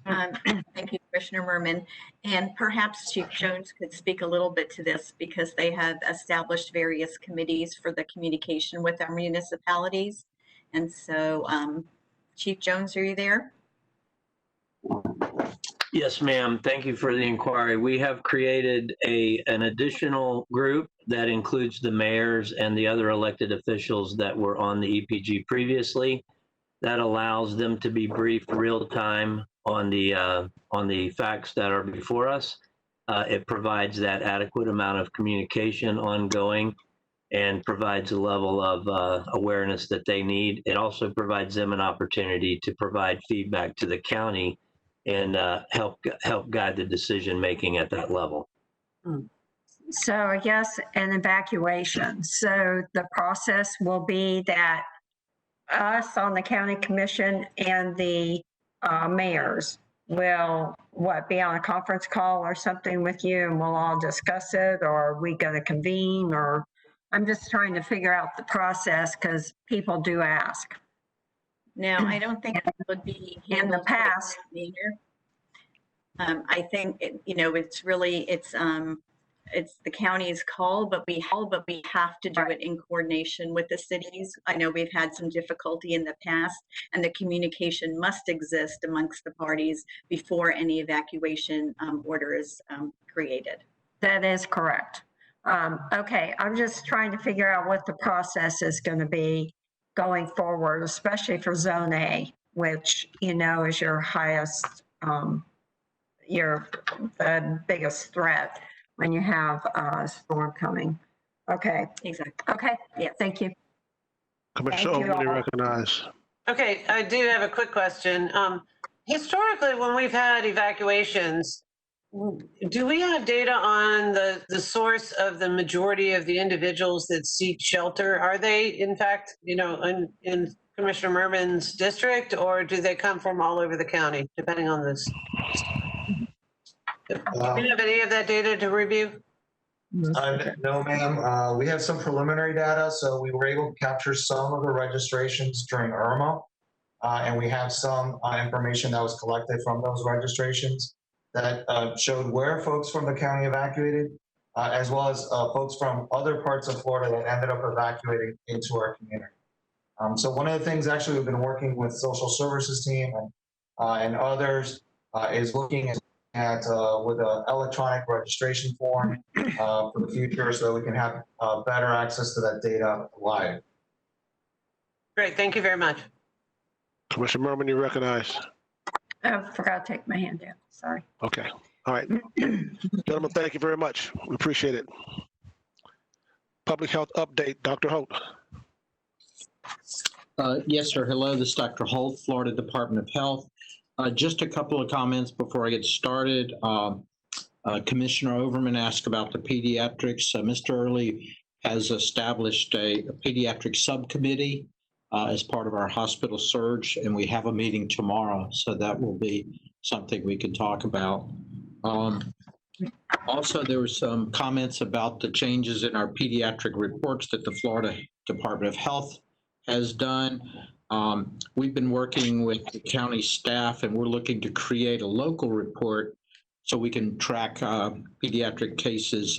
Thank you, Commissioner Merman. And perhaps Chief Jones could speak a little bit to this because they have established various committees for the communication with our municipalities. And so, Chief Jones, are you there? Yes, ma'am. Thank you for the inquiry. We have created an additional group that includes the mayors and the other elected officials that were on the EPG previously. That allows them to be briefed real time on the facts that are before us. It provides that adequate amount of communication ongoing and provides a level of awareness that they need. It also provides them an opportunity to provide feedback to the county and help guide the decision making at that level. So I guess an evacuation. So the process will be that us on the county commission and the mayors will be on a conference call or something with you and we'll all discuss it, or are we going to convene? Or I'm just trying to figure out the process because people do ask. Now, I don't think it would be in the past. I think it's the county's call, but we have to do it in coordination with the cities. I know we've had some difficulty in the past, and the communication must exist amongst the parties before any evacuation order is created. That is correct. Okay, I'm just trying to figure out what the process is going to be going forward, especially for Zone A, which, is your highest, the biggest threat when you have a storm coming. Okay. Exactly. Okay. Yeah. Thank you. Commissioner Overman, recognized. Okay, I do have a quick question. Historically, when we've had evacuations, do we have data on the source of the majority of the individuals that seek shelter? Are they, in fact, in Commissioner Merman's district, or do they come from all over the county, depending on this? Do you have any of that data to review? No, ma'am. We have some preliminary data, so we were able to capture some of the registrations during Irma, and we have some information that was collected from those registrations that showed where folks from the county evacuated, as well as folks from other parts of Florida that ended up evacuating into our community. So one of the things actually we've been working with social services team and others is looking at with an electronic registration form for the future so that we can have better access to that data live. Great, thank you very much. Commissioner Merman, you recognize. I forgot to take my hand down. Sorry. Okay. All right. Gentlemen, thank you very much. We appreciate it. Public health update, Dr. Holt. Yes, sir. Hello, this is Dr. Holt, Florida Department of Health. Just a couple of comments before I get started. Commissioner Overman asked about the pediatrics. Mr. Early has established a pediatric subcommittee as part of our hospital surge, and we have a meeting tomorrow, so that will be something we can talk about. Also, there were some comments about the changes in our pediatric reports that the Florida Department of Health has done. We've been working with the county staff, and we're looking to create a local report so we can track pediatric cases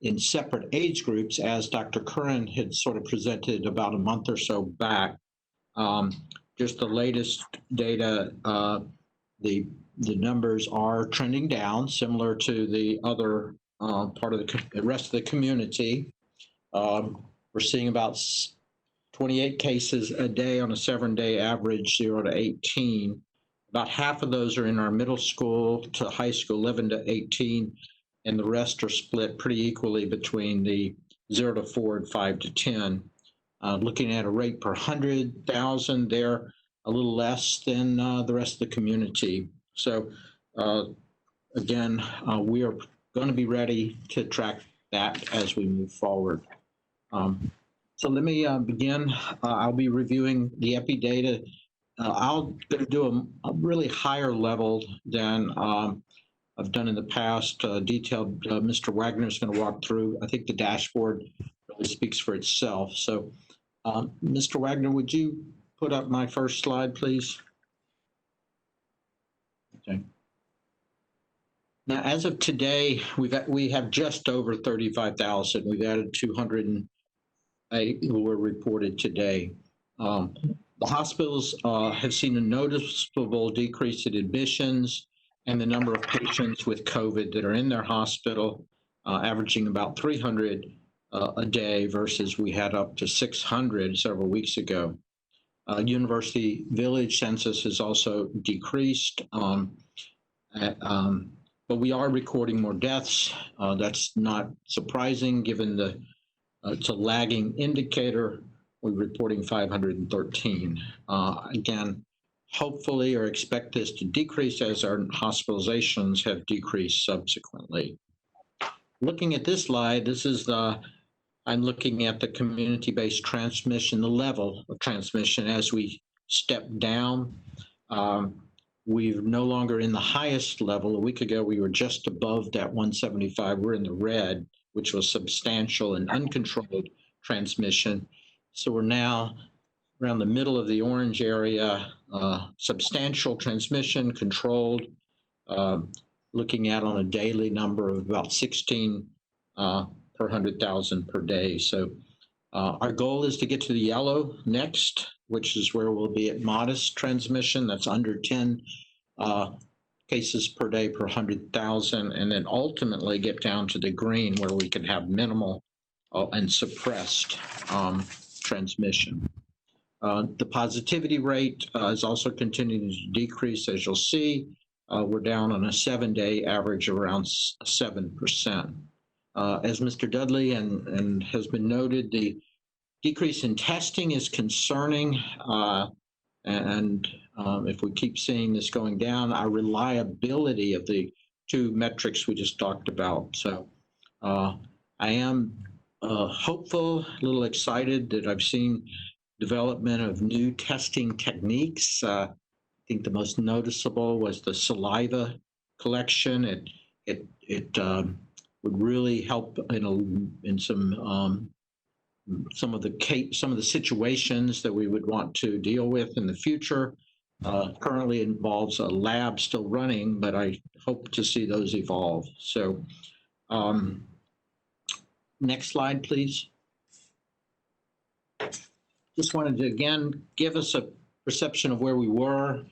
in separate age groups, as Dr. Curran had sort of presented about a month or so back. Just the latest data, the numbers are trending down, similar to the other part of the rest of the community. We're seeing about 28 cases a day on a 7-day average, 0 to 18. About half of those are in our middle school to high school, 11 to 18, and the rest are split pretty equally between the 0 to 4 and 5 to 10. Looking at a rate per 100,000, they're a little less than the rest of the community. So again, we are going to be ready to track that as we move forward. So let me begin. I'll be reviewing the epi data. I'll do a really higher level than I've done in the past, detailed. Mr. Wagner is going to walk through. I think the dashboard really speaks for itself. So, Mr. Wagner, would you put up my first slide, please? Okay. Now, as of today, we have just over 35,000. We've added 208 who were reported today. The hospitals have seen a noticeable decrease in admissions and the number of patients with COVID that are in their hospital, averaging about 300 a day versus we had up to 600 several weeks ago. University Village census has also decreased, but we are recording more deaths. That's not surprising given it's a lagging indicator. We're reporting 513. Again, hopefully or expect this to decrease as our hospitalizations have decreased subsequently. Looking at this slide, I'm looking at the community-based transmission, the level of transmission as we step down. We're no longer in the highest level. A week ago, we were just above that 175. We're in the red, which was substantial and uncontrolled transmission. So we're now around the middle of the orange area, substantial transmission, controlled, looking at on a daily number of about 16 per 100,000 per day. So our goal is to get to the yellow next, which is where we'll be at modest transmission. That's under 10 cases per day per 100,000, and then ultimately get down to the green where we can have minimal and suppressed transmission. The positivity rate is also continuing to decrease, as you'll see. We're down on a 7-day average around 7%. As Mr. Dudley and has been noted, the decrease in testing is concerning, and if we keep seeing this going down, our reliability of the two metrics we just talked about. So I am hopeful, a little excited that I've seen development of new testing techniques. I think the most noticeable was the saliva collection. It would really help in some of the situations that we would want to deal with in the future. Currently involves a lab still running, but I hope to see those evolve. So next slide, please. Just wanted to, again, give us a perception of where we were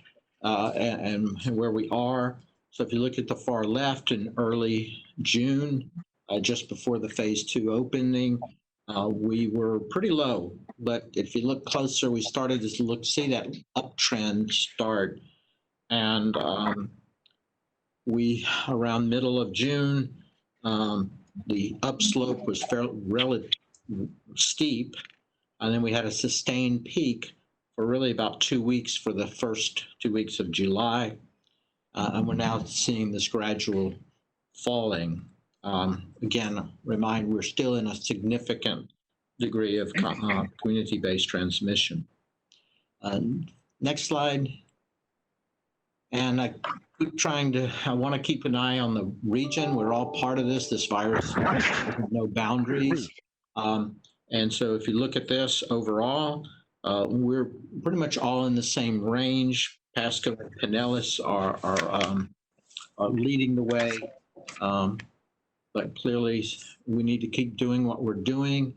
and where we are. So if you look at the far left in early June, just before the phase 2 opening, we were pretty low. But if you look closer, we started to see that uptrend start. And we, around middle of June, the upslope was fairly steep. And then we had a sustained peak for really about 2 weeks for the first 2 weeks of July. And we're now seeing this gradual falling. Again, we're still in a significant degree of community-based transmission. Next slide. And I want to keep an eye on the region. We're all part of this virus has no boundaries. And so if you look at this overall, we're pretty much all in the same range. Pasco and Pinellas are leading the way, but clearly we need to keep doing what we're doing.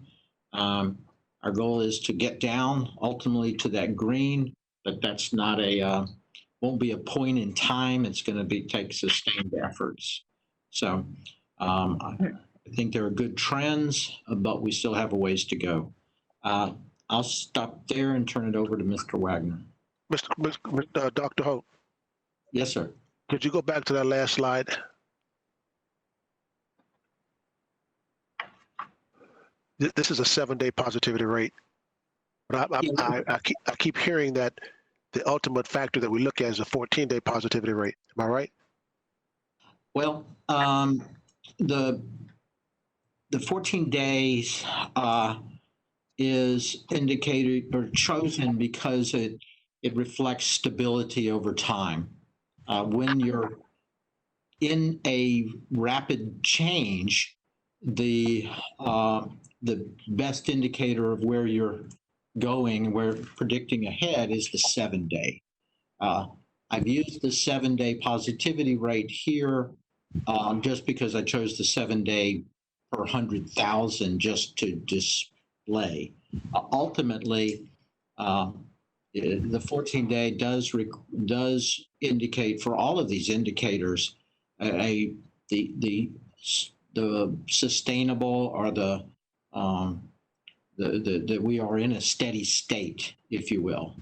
Our goal is to get down ultimately to that green, but that's not won't be a point in time. It's going to take sustained efforts. So I think there are good trends, but we still have a ways to go. I'll stop there and turn it over to Mr. Wagner. Dr. Holt. Yes, sir. Could you go back to that last slide? This is a 7-day positivity rate. But I keep hearing that the ultimate factor that we look at is a 14-day positivity rate. Am I right? Well, the 14 days is indicated or chosen because it reflects stability over time. When you're in a rapid change, the best indicator of where you're going, where predicting ahead, is the 7-day. I've used the 7-day positivity rate here just because I chose the 7-day per 100,000 just to display. Ultimately, the 14-day does indicate for all of these indicators the sustainable or that we are in a steady state, if you will.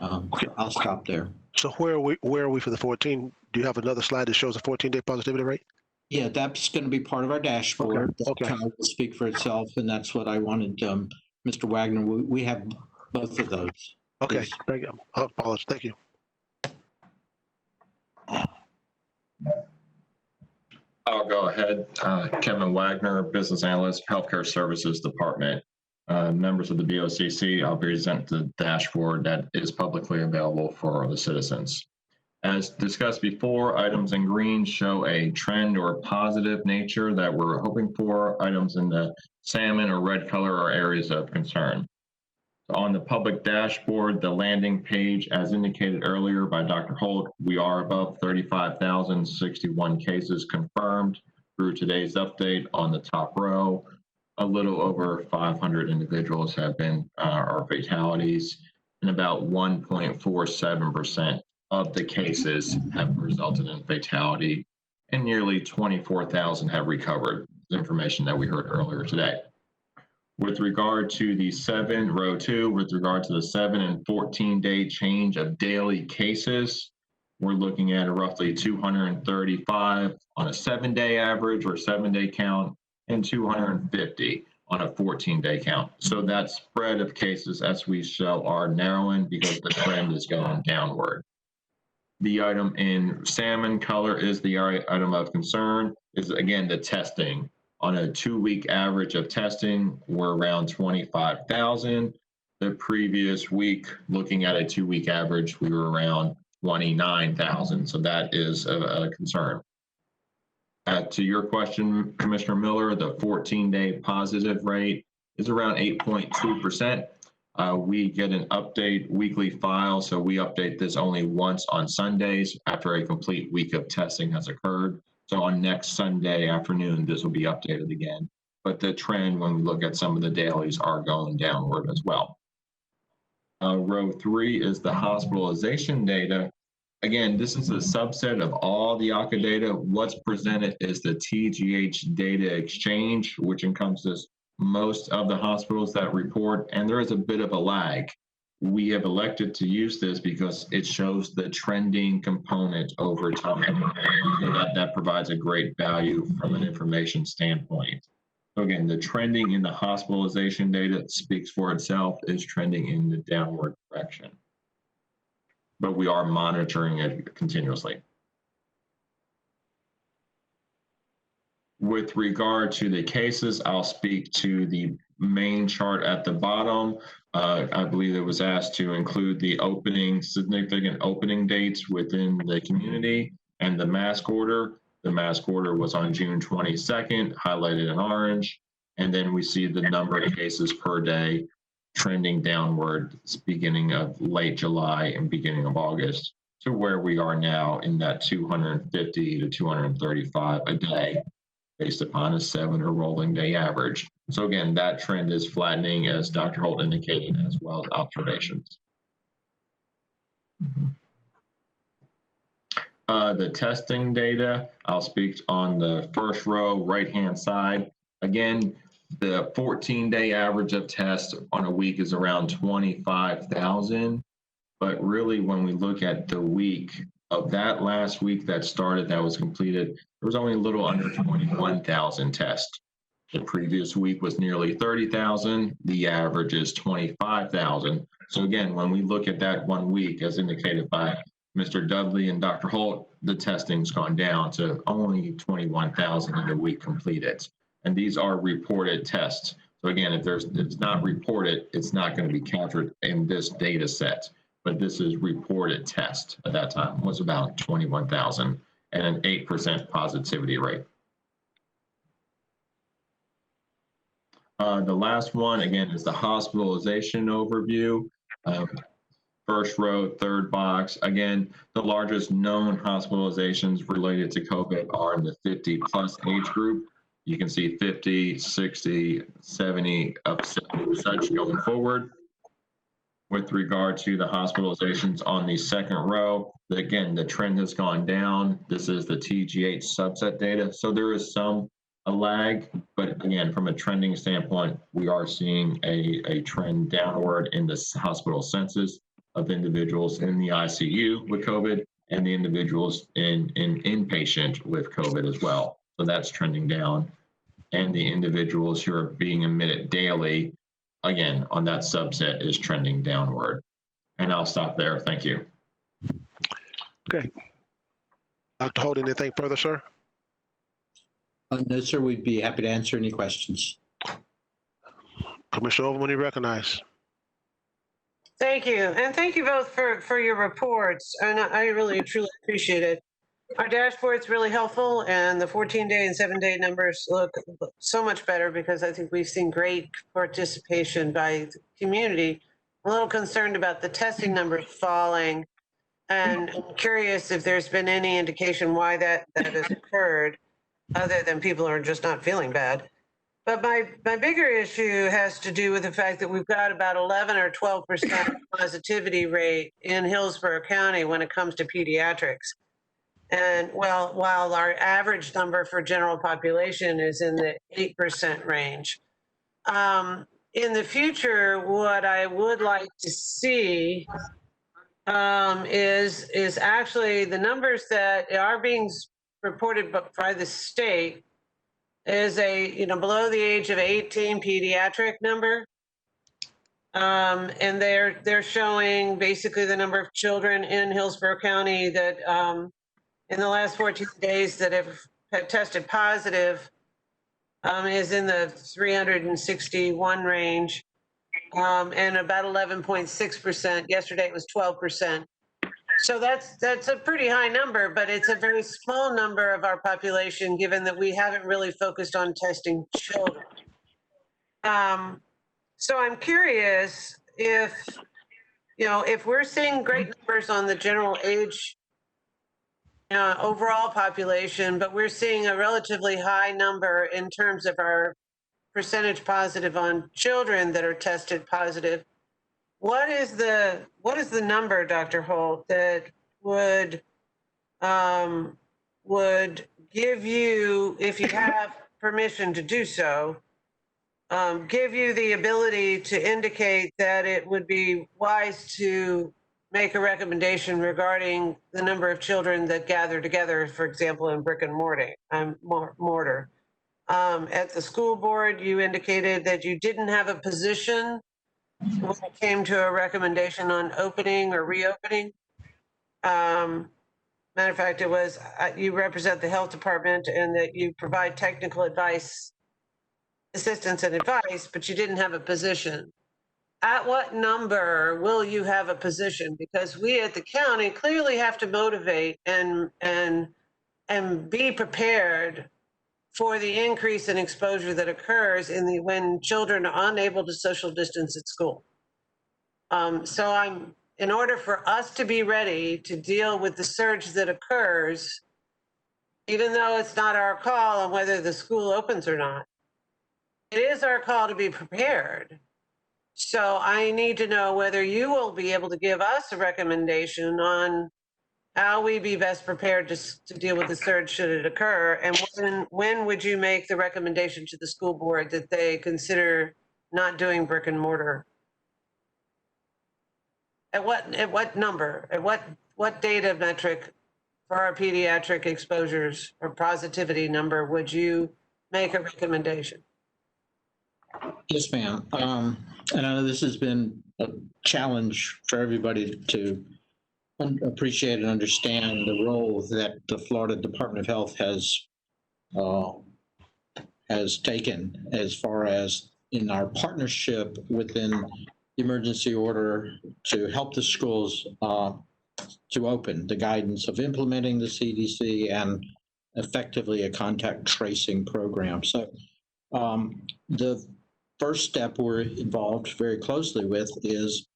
Okay. I'll stop there. So where are we for the 14? Do you have another slide that shows a 14-day positivity rate? Yeah, that's going to be part of our dashboard. Okay. That kind of will speak for itself, and that's what I wanted, Mr. Wagner. We have both of those. Okay, thank you. I apologize. Thank you. I'll go ahead. Kevin Wagner, Business Analyst, Healthcare Services Department. Members of the BOCC, I'll present the dashboard that is publicly available for the citizens. As discussed before, items in green show a trend or positive nature that we're hoping for. Items in the salmon or red color are areas of concern. On the public dashboard, the landing page, as indicated earlier by Dr. Holt, we are above 35,061 cases confirmed through today's update. On the top row, a little over 500 individuals have been our fatalities, and about 1.47% of the cases have resulted in fatality, and nearly 24,000 have recovered. Information that we heard earlier today. With regard to the row 2, with regard to the 7 and 14-day change of daily cases, we're looking at a roughly 235 on a 7-day average or 7-day count, and 250 on a 14-day count. So that spread of cases, as we show, are narrowing because the trend is going downward. The item in salmon color is the item of concern, is again the testing. On a 2-week average of testing, we're around 25,000. The previous week, looking at a 2-week average, we were around 29,000. So that is a concern. To your question, Commissioner Miller, the 14-day positive rate is around 8.2%. We get an update weekly file, so we update this only once on Sundays after a complete week of testing has occurred. So on next Sunday afternoon, this will be updated again. But the trend, when we look at some of the dailies, are going downward as well. Row 3 is the hospitalization data. Again, this is a subset of all the ACA data. What's presented is the TGH data exchange, which encompasses most of the hospitals that report, and there is a bit of a lag. We have elected to use this because it shows the trending component over time. So that provides a great value from an information standpoint. So again, the trending in the hospitalization data speaks for itself, is trending in the downward direction. But we are monitoring it continuously. With regard to the cases, I'll speak to the main chart at the bottom. I believe it was asked to include the significant opening dates within the community and the mask order. The mask order was on June 22nd, highlighted in orange. And then we see the number of cases per day trending downward beginning of late July and beginning of August to where we are now in that 250 to 235 a day based upon a 7 or rolling day average. So again, that trend is flattening, as Dr. Holt indicated, as well as observations. The testing data, I'll speak on the first row, right-hand side. Again, the 14-day average of tests on a week is around 25,000. But really, when we look at the week of that last week that started, that was completed, there was only a little under 21,000 tests. The previous week was nearly 30,000. The average is 25,000. So again, when we look at that 1 week, as indicated by Mr. Dudley and Dr. Holt, the testing's gone down to only 21,000 in the week completed. And these are reported tests. So again, if it's not reported, it's not going to be captured in this data set. But this is reported test at that time was about 21,000. and an 8% positivity rate. The last one, again, is the hospitalization overview. First row, third box. Again, the largest known hospitalizations related to COVID are in the 50+ age group. You can see 50, 60, 70, up such going forward. With regard to the hospitalizations on the second row, again, the trend has gone down. This is the TGH subset data. So there is a lag, but again, from a trending standpoint, we are seeing a trend downward in the hospital census of individuals in the ICU with COVID and the individuals in inpatient with COVID as well. So that's trending down. And the individuals who are being admitted daily, again, on that subset is trending downward. And I'll stop there. Thank you. Okay. Dr. Holt, anything further, sir? No, sir, we'd be happy to answer any questions. Commissioner Overman, you recognize. Thank you. And thank you both for your reports. And I really, truly appreciate it. Our dashboard's really helpful, and the 14-day and 7-day numbers look so much better because I think we've seen great participation by the community. I'm a little concerned about the testing numbers falling, and I'm curious if there's been any indication why that has occurred, other than people are just not feeling bad. But my bigger issue has to do with the fact that we've got about 11 or 12% positivity rate in Hillsborough County when it comes to pediatrics. And while our average number for general population is in the 8% range. In the future, what I would like to see is actually the numbers that are being reported by the state is below the age of 18 pediatric number. And they're showing basically the number of children in Hillsborough County that in the last 14 days that have tested positive is in the 361 range, and about 11.6%. Yesterday it was 12%. So that's a pretty high number, but it's a very small number of our population, given that we haven't really focused on testing children. So I'm curious if we're seeing great numbers on the general age overall population, but we're seeing a relatively high number in terms of our percentage positive on children that are tested positive. What is the number, Dr. Holt, that would give you, if you have permission to do so, give you the ability to indicate that it would be wise to make a recommendation regarding the number of children that gather together, for example, in brick and mortar. At the school board, you indicated that you didn't have a position when it came to a recommendation on opening or reopening. Matter of fact, it was you represent the health department and that you provide technical advice, assistance and advice, but you didn't have a position. At what number will you have a position? Because we at the county clearly have to motivate and be prepared for the increase in exposure that occurs when children are unable to social distance at school. So in order for us to be ready to deal with the surge that occurs, even though it's not our call on whether the school opens or not, it is our call to be prepared. So I need to know whether you will be able to give us a recommendation on how we be best prepared to deal with the surge should it occur, and when would you make the recommendation to the school board that they consider not doing brick and mortar? At what number? At what data metric for our pediatric exposures or positivity number would you make a recommendation? Yes, ma'am. And I know this has been a challenge for everybody to appreciate and understand the role that the Florida Department of Health has taken as far as in our partnership within the emergency order to help the schools to open, the guidance of implementing the CDC and effectively a contact tracing program. So the first step we're involved very closely with is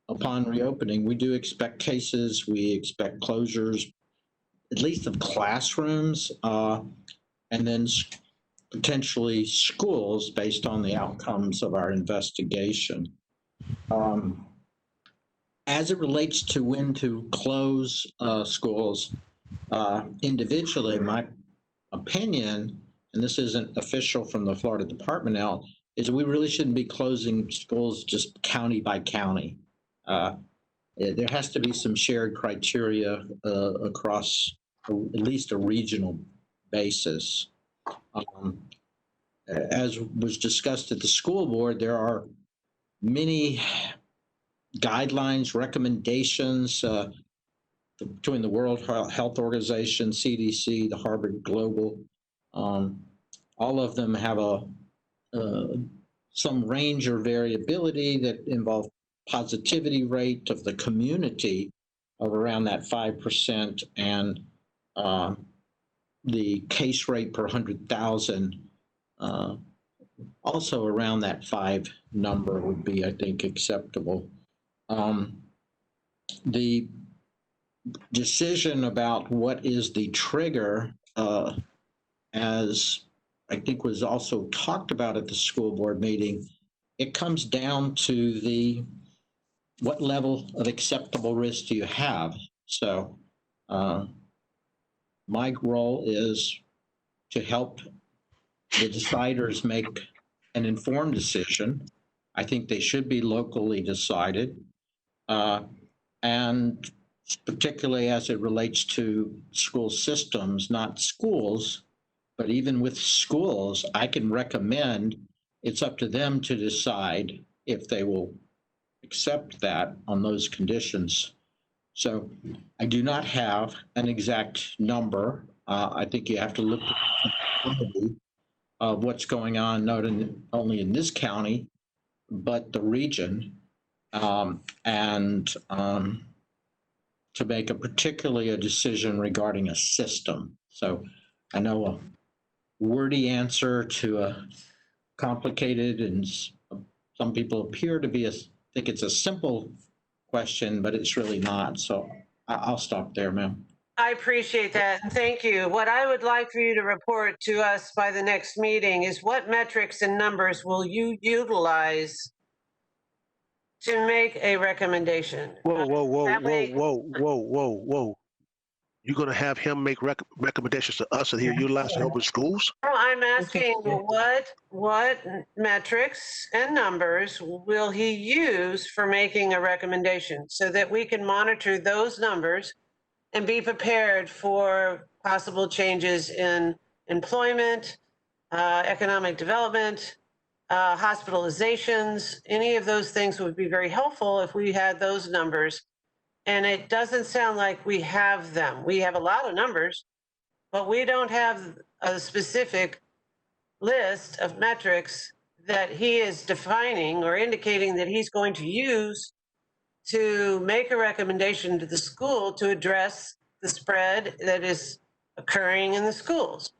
upon reopening, we do expect cases, we expect closures, at least of classrooms, and then potentially schools based on the outcomes of our investigation. As it relates to when to close schools individually, my opinion, and this isn't official from the Florida Department of Health, is we really shouldn't be closing schools just county by county. There has to be some shared criteria across at least a regional basis. As was discussed at the school board, there are many guidelines, recommendations between the World Health Organization, CDC, the Harvard Global. All of them have some range or variability that involve positivity rate of the community of around that 5% and the case rate per 100,000 also around that 5 number would be, I think, acceptable. The decision about what is the trigger, as I think was also talked about at the school board meeting, it comes down to what level of acceptable risk do you have? So my role is to help the deciders make an informed decision. I think they should be locally decided. And particularly as it relates to school systems, not schools, but even with schools, I can recommend it's up to them to decide if they will accept that on those conditions. So I do not have an exact number. I think you have to look at what's going on, not only in this county, but the region, and to make particularly a decision regarding a system. So I know a wordy answer to a complicated, and some people appear to think it's a simple question, but it's really not. So I'll stop there, ma'am. I appreciate that, and thank you. What I would like for you to report to us by the next meeting is what metrics and numbers will you utilize to make a recommendation? Whoa. You're going to have him make recommendations to us and he'll utilize to open schools? No, I'm asking what metrics and numbers will he use for making a recommendation so that we can monitor those numbers and be prepared for possible changes in employment, economic development, hospitalizations. Any of those things would be very helpful if we had those numbers. And it doesn't sound like we have them. We have a lot of numbers, but we don't have a specific list of metrics that he is defining or indicating that he's going to use to make a recommendation to the school to address the spread that is occurring in the schools.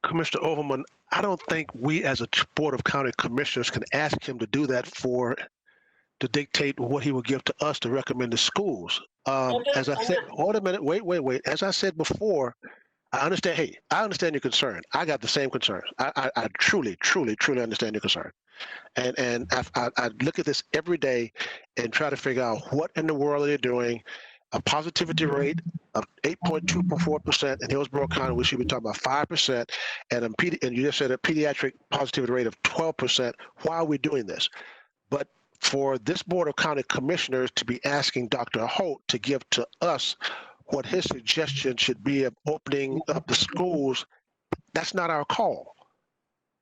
Commissioner Overman, I don't think we as a board of county commissioners can ask him to do that to dictate what he will give to us to recommend to schools. As I said, hold a minute, wait. As I said before, I understand your concern. I got the same concerns. I truly understand your concern. And I look at this every day and try to figure out what in the world are they doing. A positivity rate of 8.24% in Hillsborough County, we should be talking about 5%, and you just said a pediatric positivity rate of 12%. Why are we doing this? But for this Board of County Commissioners to be asking Dr. Holt to give to us what his suggestion should be of opening up the schools, that's not our call.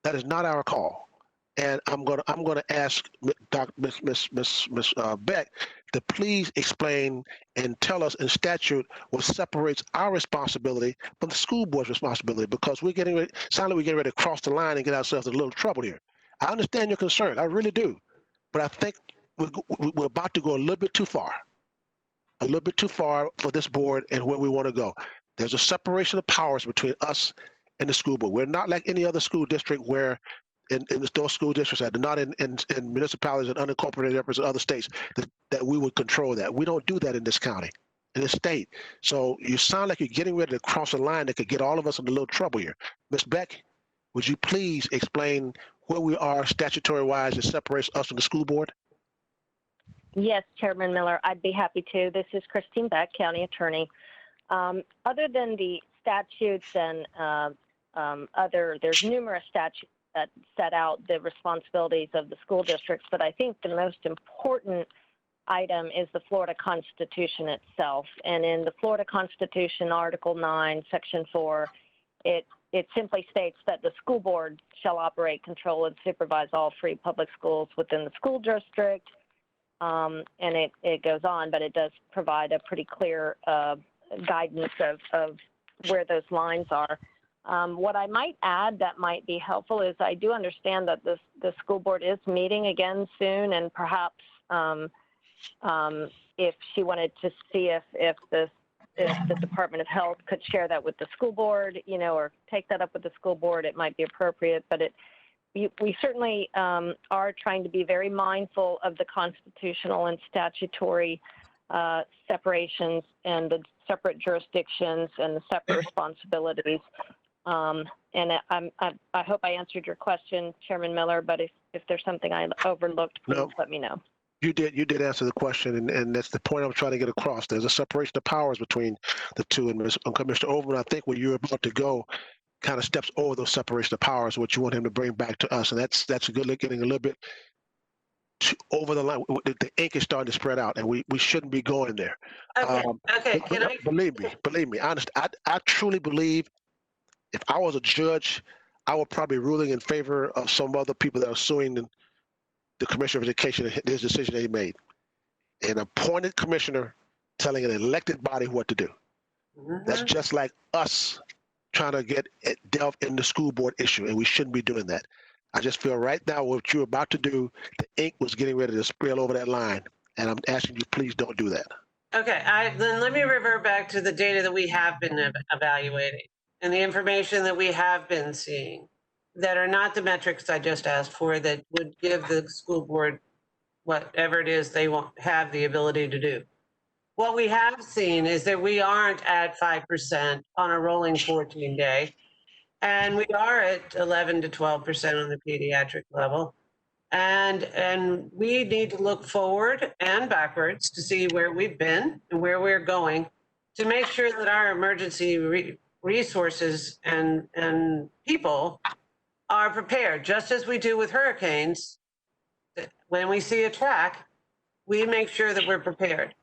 That is not our call. And I'm gonna ask Miss Beck to please explain and tell us in statute what separates our responsibility from the school board's responsibility, because we're getting ready, sound like we're getting ready to cross the line and get ourselves in a little trouble here. I understand your concern, I really do, but I think we're about to go a little bit too far. a little bit too far for this board and where we want to go. There's a separation of powers between us and the school board. We're not like any other school district where in those school districts that are not in municipalities and unincorporated areas of other states that we would control that. We don't do that in this county, in this state. So you sound like you're getting ready to cross a line that could get all of us in a little trouble here. Ms. Beck, would you please explain where we are statutory-wise that separates us from the school board? Yes, Chairman Miller, I'd be happy to. This is Christine Beck, County Attorney. Other than the statutes and there's numerous statutes that set out the responsibilities of the school districts, but I think the most important item is the Florida Constitution itself. And in the Florida Constitution, Article 9, Section 4, it simply states that the school board shall operate, control, and supervise all free public schools within the school district. And it goes on, but it does provide a pretty clear guidance of where those lines are. What I might add that might be helpful is I do understand that the school board is meeting again soon, and perhaps if she wanted to see if the Department of Health could share that with the school board, or take that up with the school board, it might be appropriate. But we certainly are trying to be very mindful of the constitutional and statutory separations and the separate jurisdictions and the separate responsibilities. And I hope I answered your question, Chairman Miller, but if there's something I overlooked, please let me know. You did answer the question, and that's the point I'm trying to get across. There's a separation of powers between the two, and Commissioner Overman, I think where you're about to go kind of steps over those separation of powers, what you want him to bring back to us, and that's a good look, getting a little bit over the line. The ink is starting to spread out, and we shouldn't be going there. Okay. Believe me, honest, I truly believe if I was a judge, I would probably be ruling in favor of some other people that are suing the Commissioner of Education and his decision that he made. An appointed commissioner telling an elected body what to do. That's just like us trying to delve in the school board issue, and we shouldn't be doing that. I just feel right now what you're about to do, the ink was getting ready to spill over that line, and I'm asking you, please don't do that. Okay, then let me revert back to the data that we have been evaluating and the information that we have been seeing that are not the metrics I just asked for that would give the school board whatever it is they want have the ability to do. What we have seen is that we aren't at 5% on a rolling 14-day, and we are at 11 to 12% on the pediatric level. And we need to look forward and backwards to see where we've been and where we're going to make sure that our emergency resources and people are prepared, just as we do with hurricanes. When we see a track, we make sure that we're prepared.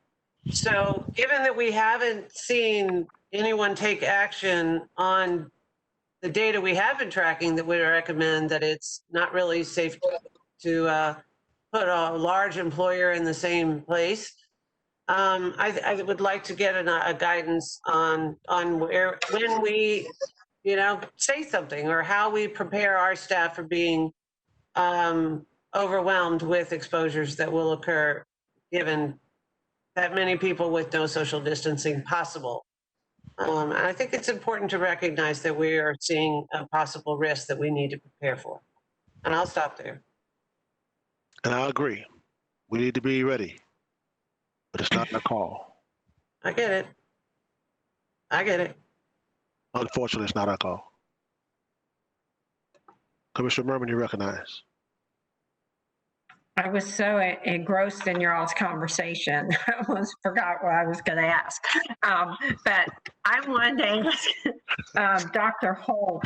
So given that we haven't seen anyone take action on the data we have been tracking, that we recommend that it's not really safe to put a large employer in the same place. I would like to get a guidance on where, when we, say something, or how we prepare our staff for being overwhelmed with exposures that will occur given that many people with no social distancing possible. And I think it's important to recognize that we are seeing a possible risk that we need to prepare for. And I'll stop there. And I agree. We need to be ready, but it's not our call. I get it. Unfortunately, it's not our call. Commissioner Merman, you recognize. I was so engrossed in your all's conversation, I almost forgot what I was going to ask. But I wanted to ask Dr. Holt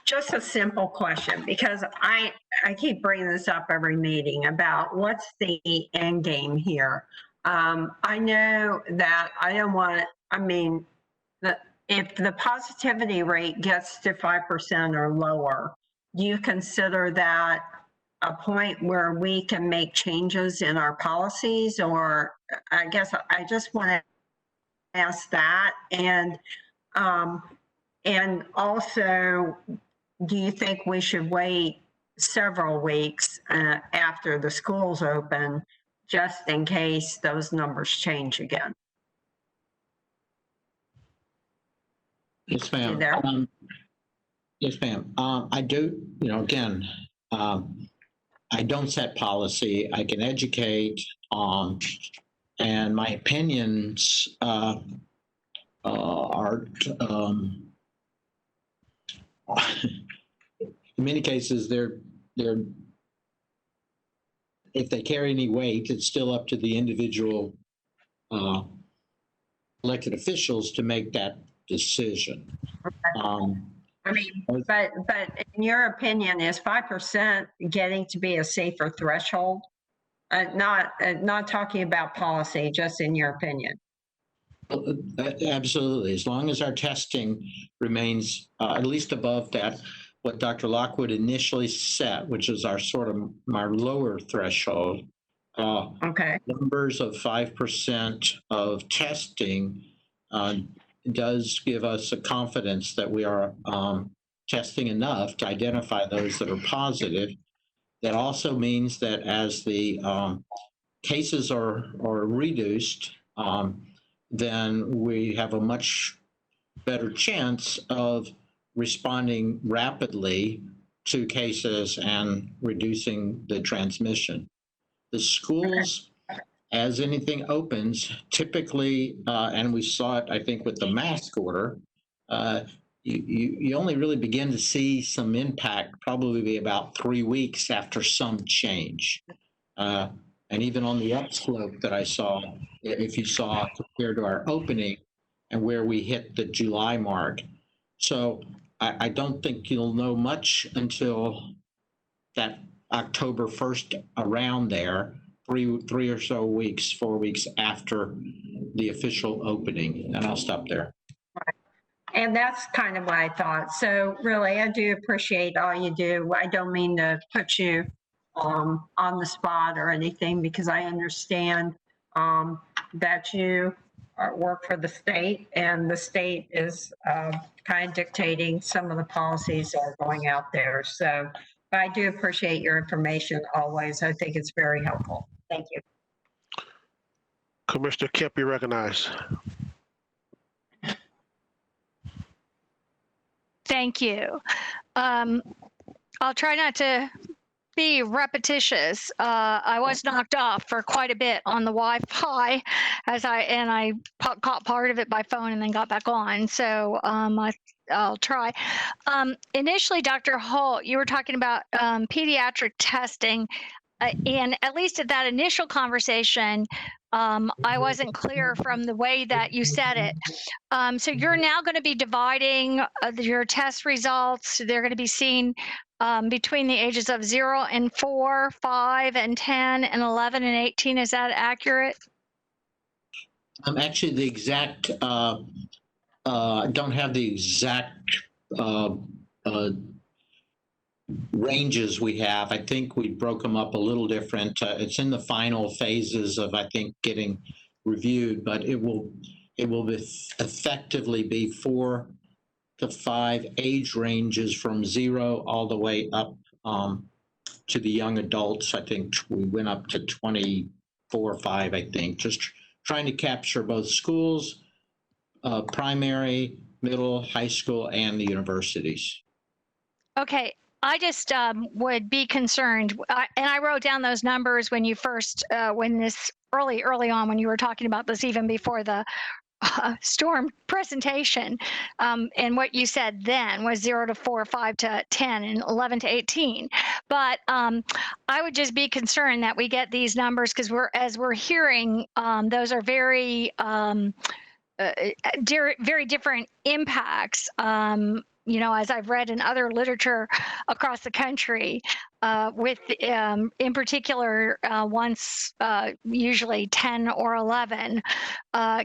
just a simple question, because I keep bringing this up every meeting about what's the end game here. I know that I don't want, if the positivity rate gets to 5% or lower, do you consider that a point where we can make changes in our policies? Or I guess I just want to ask that. And also, do you think we should wait several weeks after the schools open just in case those numbers change again. Yes, ma'am. You there? Yes, ma'am. I do, again, I don't set policy. I can educate, and my opinions are in many cases they're if they carry any weight, it's still up to the individual elected officials to make that decision. I mean, but in your opinion, is 5% getting to be a safer threshold? Not talking about policy, just in your opinion. Absolutely. As long as our testing remains at least above that, what Dr. Lockwood initially set, which is our our lower threshold. Okay. Numbers of 5% of testing does give us a confidence that we are testing enough to identify those that are positive. That also means that as the cases are reduced, then we have a much better chance of responding rapidly to cases and reducing the transmission. The schools, as anything opens, typically, and we saw it, I think, with the mask order, you only really begin to see some impact probably about 3 weeks after some change. And even on the upslope that I saw, if you saw compared to our opening and where we hit the July mark. So I don't think you'll know much until that October 1st, around there, three or so weeks, 4 weeks after the official opening. And I'll stop there. And that's kind of what I thought. So really, I do appreciate all you do. I don't mean to put you on the spot or anything, because I understand that you work for the state, and the state is kind of dictating some of the policies that are going out there. So but I do appreciate your information always. I think it's very helpful. Thank you. Commissioner Kemp, you recognized. Thank you. I'll try not to be repetitious. I was knocked off for quite a bit on the Wi-Fi I caught part of it by phone and then got back on. So I'll try. Initially, Dr. Holt, you were talking about pediatric testing. And at least at that initial conversation, I wasn't clear from the way that you said it. So you're now going to be dividing your test results. They're going to be seen between the ages of 0 and 4, 5 and 10, and 11 and 18. Is that accurate? Actually, the exact, I don't have the exact ranges we have. I think we broke them up a little different. It's in the final phases of, I think, getting reviewed, but it will effectively be 4 to 5 age ranges from 0 all the way up to the young adults. I think we went up to 24 or 5, I think, just trying to capture both schools, primary, middle, high school, and the universities. Okay. I just would be concerned, and I wrote down those numbers when you first, early on, when you were talking about this, even before the storm presentation, and what you said then was 0 to 4, 5 to 10, and 11 to 18. But I would just be concerned that we get these numbers, because as we're hearing, those are very, very different impacts. As I've read in other literature across the country, with in particular, once usually 10 or 11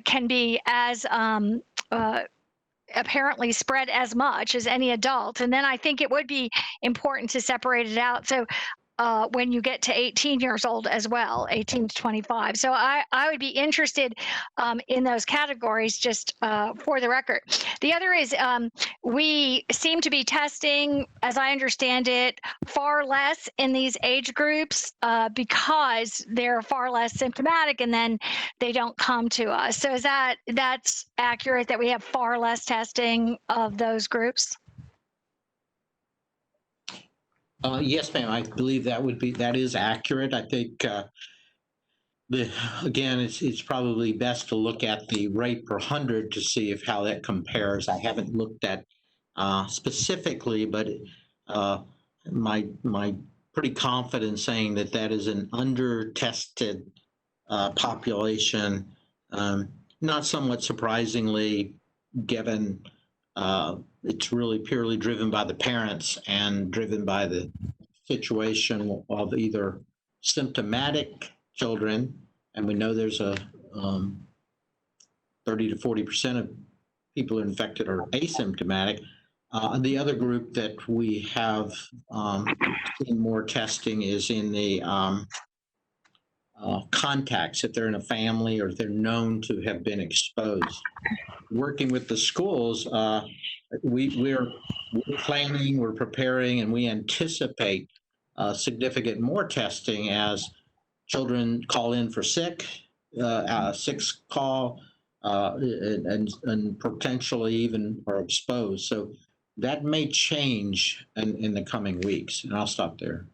can be as apparently spread as much as any adult. And then I think it would be important to separate it out. So when you get to 18 years old as well, 18 to 25. So I would be interested in those categories, just for the record. The other is we seem to be testing, as I understand it, far less in these age groups because they're far less symptomatic, and then they don't come to us. So is that's accurate, that we have far less testing of those groups? Yes, ma'am. I believe that is accurate. I think again, it's probably best to look at the rate per 100 to see how that compares. I haven't looked at specifically, but my pretty confident saying that is an under-tested population. Not somewhat surprisingly, given it's really purely driven by the parents and driven by the situation of either symptomatic children, and we know there's a 30 to 40% of people infected are asymptomatic. The other group that we have seen more testing is in the contacts, if they're in a family or if they're known to have been exposed. Working with the schools, we're planning, we're preparing, and we anticipate significant more testing as children call in for sick call, and potentially even are exposed. So that may change in the coming weeks, and I'll stop there.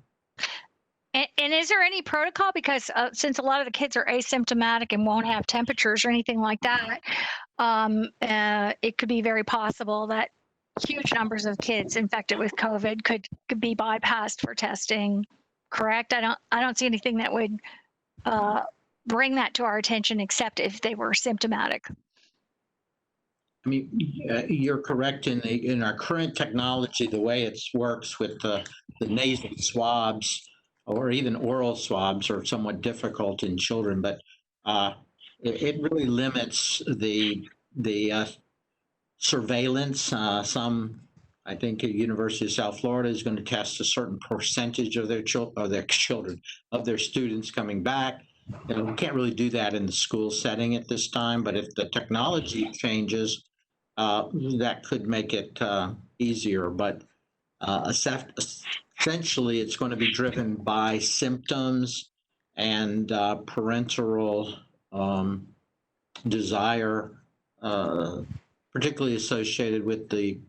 And is there any protocol? Because since a lot of the kids are asymptomatic and won't have temperatures or anything like that, it could be very possible that huge numbers of kids infected with COVID could be bypassed for testing. Correct? I don't see anything that would bring that to our attention, except if they were symptomatic. I mean, you're correct in our current technology, the way it works with the nasal swabs or even oral swabs are somewhat difficult in children, but it really limits the surveillance. I think the University of South Florida is going to test a certain percentage of their students coming back. You know, we can't really do that in the school setting at this time, but if the technology changes, that could make it easier. But essentially, it's going to be driven by symptoms and parental desire, particularly associated with the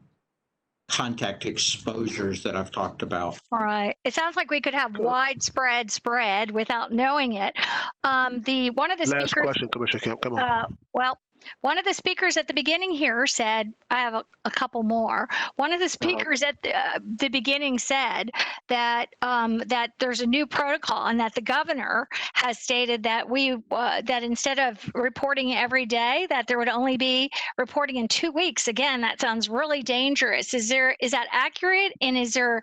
contact exposures that I've talked about. All right. It sounds like we could have widespread spread without knowing it. One of the Last speakers. question, Commissioner Kemp. Come on. Well, one of the speakers at the beginning here said, I have a couple more. One of the speakers at the beginning said that that there's a new protocol, and that the governor has stated that that instead of reporting every day, that there would only be reporting in 2 weeks. Again, that sounds really dangerous. Is that accurate? And is there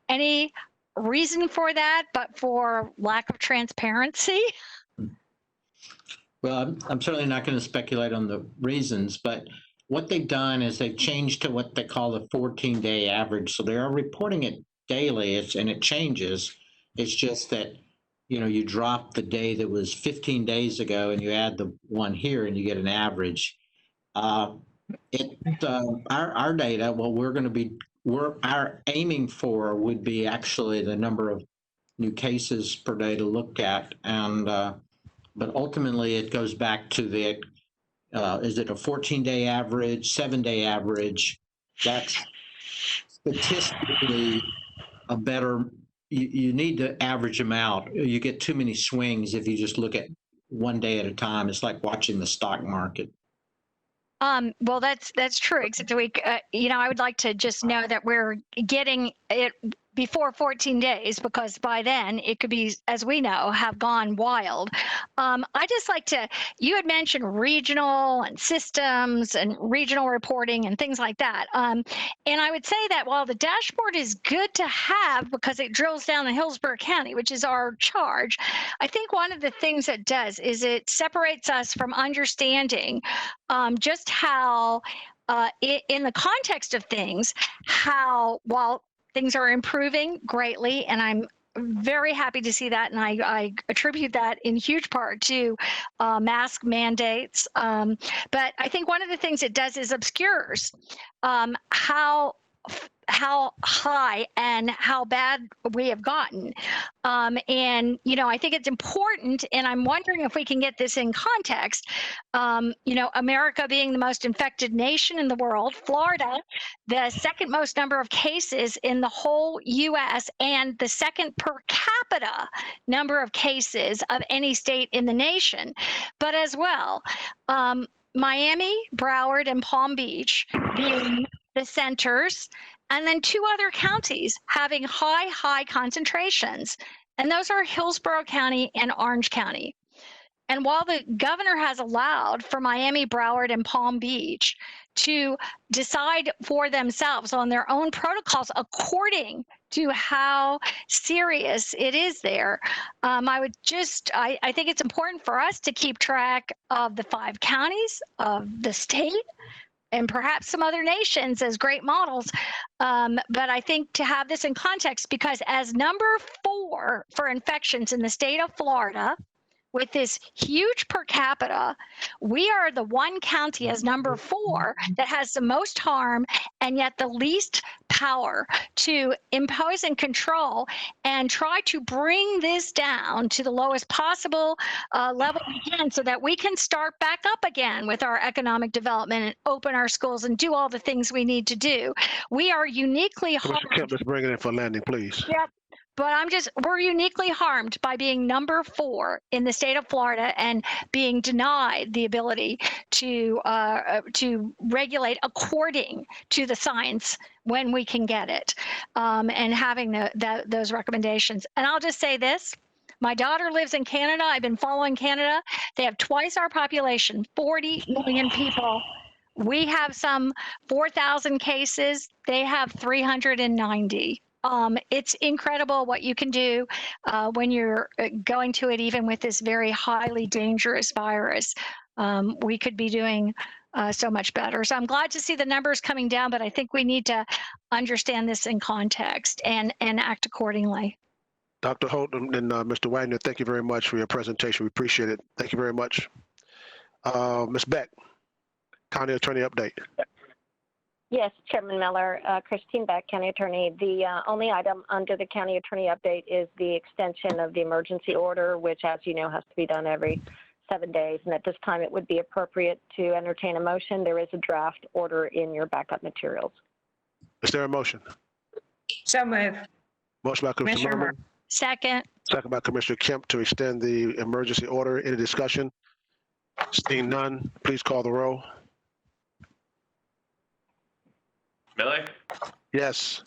any reason for that, but for lack of transparency? Well, I'm certainly not going to speculate on the reasons, but what they've done is they've changed to what they call the 14-day average. So they are reporting it daily, and it changes. It's just that, you know, you drop the day that was 15 days ago and you add the one here and you get an average. Our data, our aiming for would be actually the number of new cases per day to look at, and but ultimately it goes back to the is it a 14-day average, 7-day average? That's statistically a better. You need to average them out. You get too many swings if you just look at one day at a time. It's like watching the stock market. Well, that's true. Except I would like to just know that we're getting it before 14 days, because by then it could be, as we know, have gone wild. I just like to, you had mentioned regional and systems and regional reporting and things like that. And I would say that while the dashboard is good to have because it drills down to Hillsborough County, which is our charge, I think one of the things it does is it separates us from understanding just how, in the context of things, how while things are improving greatly, and I'm very happy to see that, and I attribute that in huge part to mask mandates. But I think one of the things it does is obscures how high and how bad we have gotten. And, I think it's important, and I'm wondering if we can get this in context. America being the most infected nation in the world, Florida, the second most number of cases in the whole U.S., and the second per capita number of cases of any state in the nation. But as well, Miami, Broward, and Palm Beach being the centers, and then 2 other counties having high concentrations. And those are Hillsborough County and Orange County. And while the governor has allowed for Miami, Broward, and Palm Beach to decide for themselves on their own protocols according to how serious it is there, I think it's important for us to keep track of the 5 counties of the state and perhaps some other nations as great models. But I think to have this in context, because as number 4 for infections in the state of Florida, with this huge per capita, we are the one county as number 4 that has the most harm and yet the least power to impose and control and try to bring this down to the lowest possible level we can, so that we can start back up again with our economic development and open our schools and do all the things we need to do. We are uniquely harmed. Mr. Kemp, let's bring it in for landing, please. Yep. But we're uniquely harmed by being number 4 in the state of Florida and being denied the ability to regulate according to the science when we can get it, and having those recommendations. And I'll just say this. My daughter lives in Canada. I've been following Canada. They have twice our population, 40 million people. We have some 4,000 cases. They have 390. It's incredible what you can do when you're going to it, even with this very highly dangerous virus. We could be doing so much better. So I'm glad to see the numbers coming down, but I think we need to understand this in context and act accordingly. Dr. Holt and Mr. Wagner, thank you very much for your presentation. We appreciate it. Thank you very much. Ms. Beck, County Attorney update. Yes, Chairman Miller, Christine Beck, County Attorney. The only item under the County Attorney update is the extension of the emergency order, which, as you know, has to be done every 7 days. And at this time, it would be appropriate to entertain a motion. There is a draft order in your backup materials. Is there a motion? So moved. Motion by Commissioner Merman. Second. Second by Commissioner Kemp to extend the emergency order. Any discussion? Seeing none, please call the roll. Miller, Yes.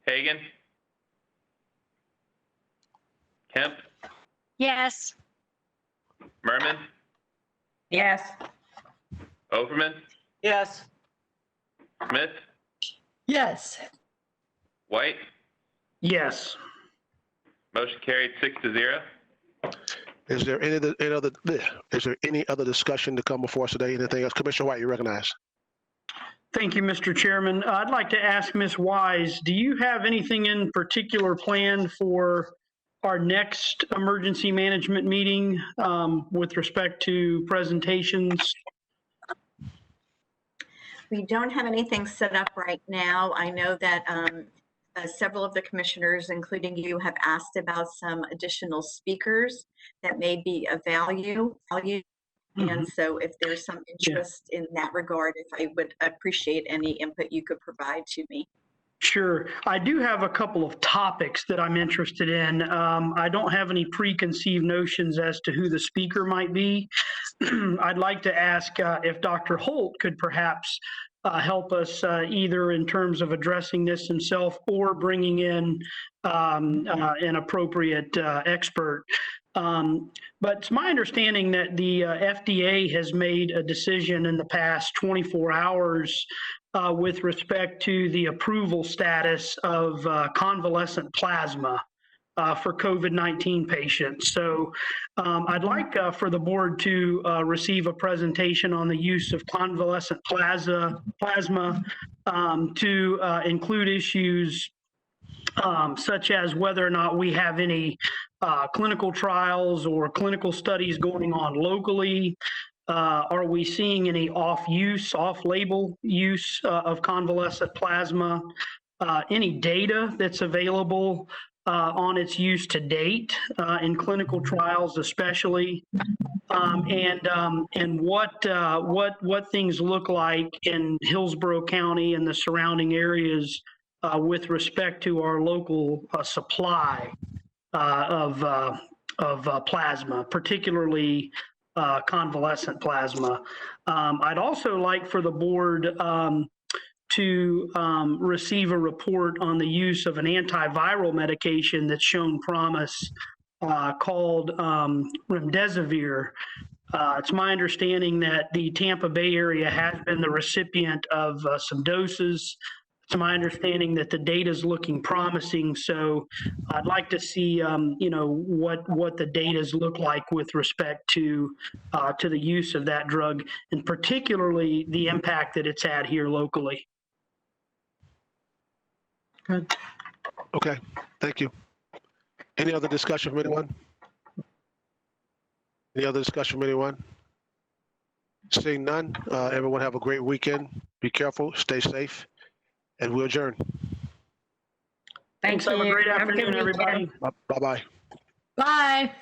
Hagan, Kemp, Yes. Merman, Yes. Overman, Yes. Smith, Yes. White. Yes. Motion carried 6-0. Is there any other discussion to come before us today? Anything else? Commissioner White, you recognize. Thank you, Mr. Chairman. I'd like to ask Ms. Wise, do you have anything in particular planned for our next emergency management meeting with respect to presentations? We don't have anything set up right now. I know that several of the commissioners, including you, have asked about some additional speakers that may be of value. And so if there's some interest in that regard, if I would appreciate any input you could provide to me. Sure. I do have a couple of topics that I'm interested in. I don't have any preconceived notions as to who the speaker might be. I'd like to ask if Dr. Holt could perhaps help us either in terms of addressing this himself or bringing in an appropriate expert. But it's my understanding that the FDA has made a decision in the past 24 hours with respect to the approval status of convalescent plasma for COVID-19 patients. So I'd like for the board to receive a presentation on the use of convalescent plasma to include issues such as whether or not we have any clinical trials or clinical studies going on locally. Are we seeing any off-label use of convalescent plasma? Any data that's available on its use to date in clinical trials, especially, and what things look like in Hillsborough County and the surrounding areas with respect to our local supply of plasma, particularly convalescent plasma. I'd also like for the board to receive a report on the use of an antiviral medication that's shown promise called remdesivir. It's my understanding that the Tampa Bay area has been the recipient of some doses. It's my understanding that the data is looking promising. So I'd like to see, what the data look like with respect to the use of that drug, and particularly the impact that it's had here locally. Good. Okay, thank you. Any other discussion from anyone? Any other discussion from anyone? Seeing none, everyone have a great weekend. Be careful, stay safe, and we'll adjourn. Thanks. Have a great afternoon, everybody. Bye-bye. Bye.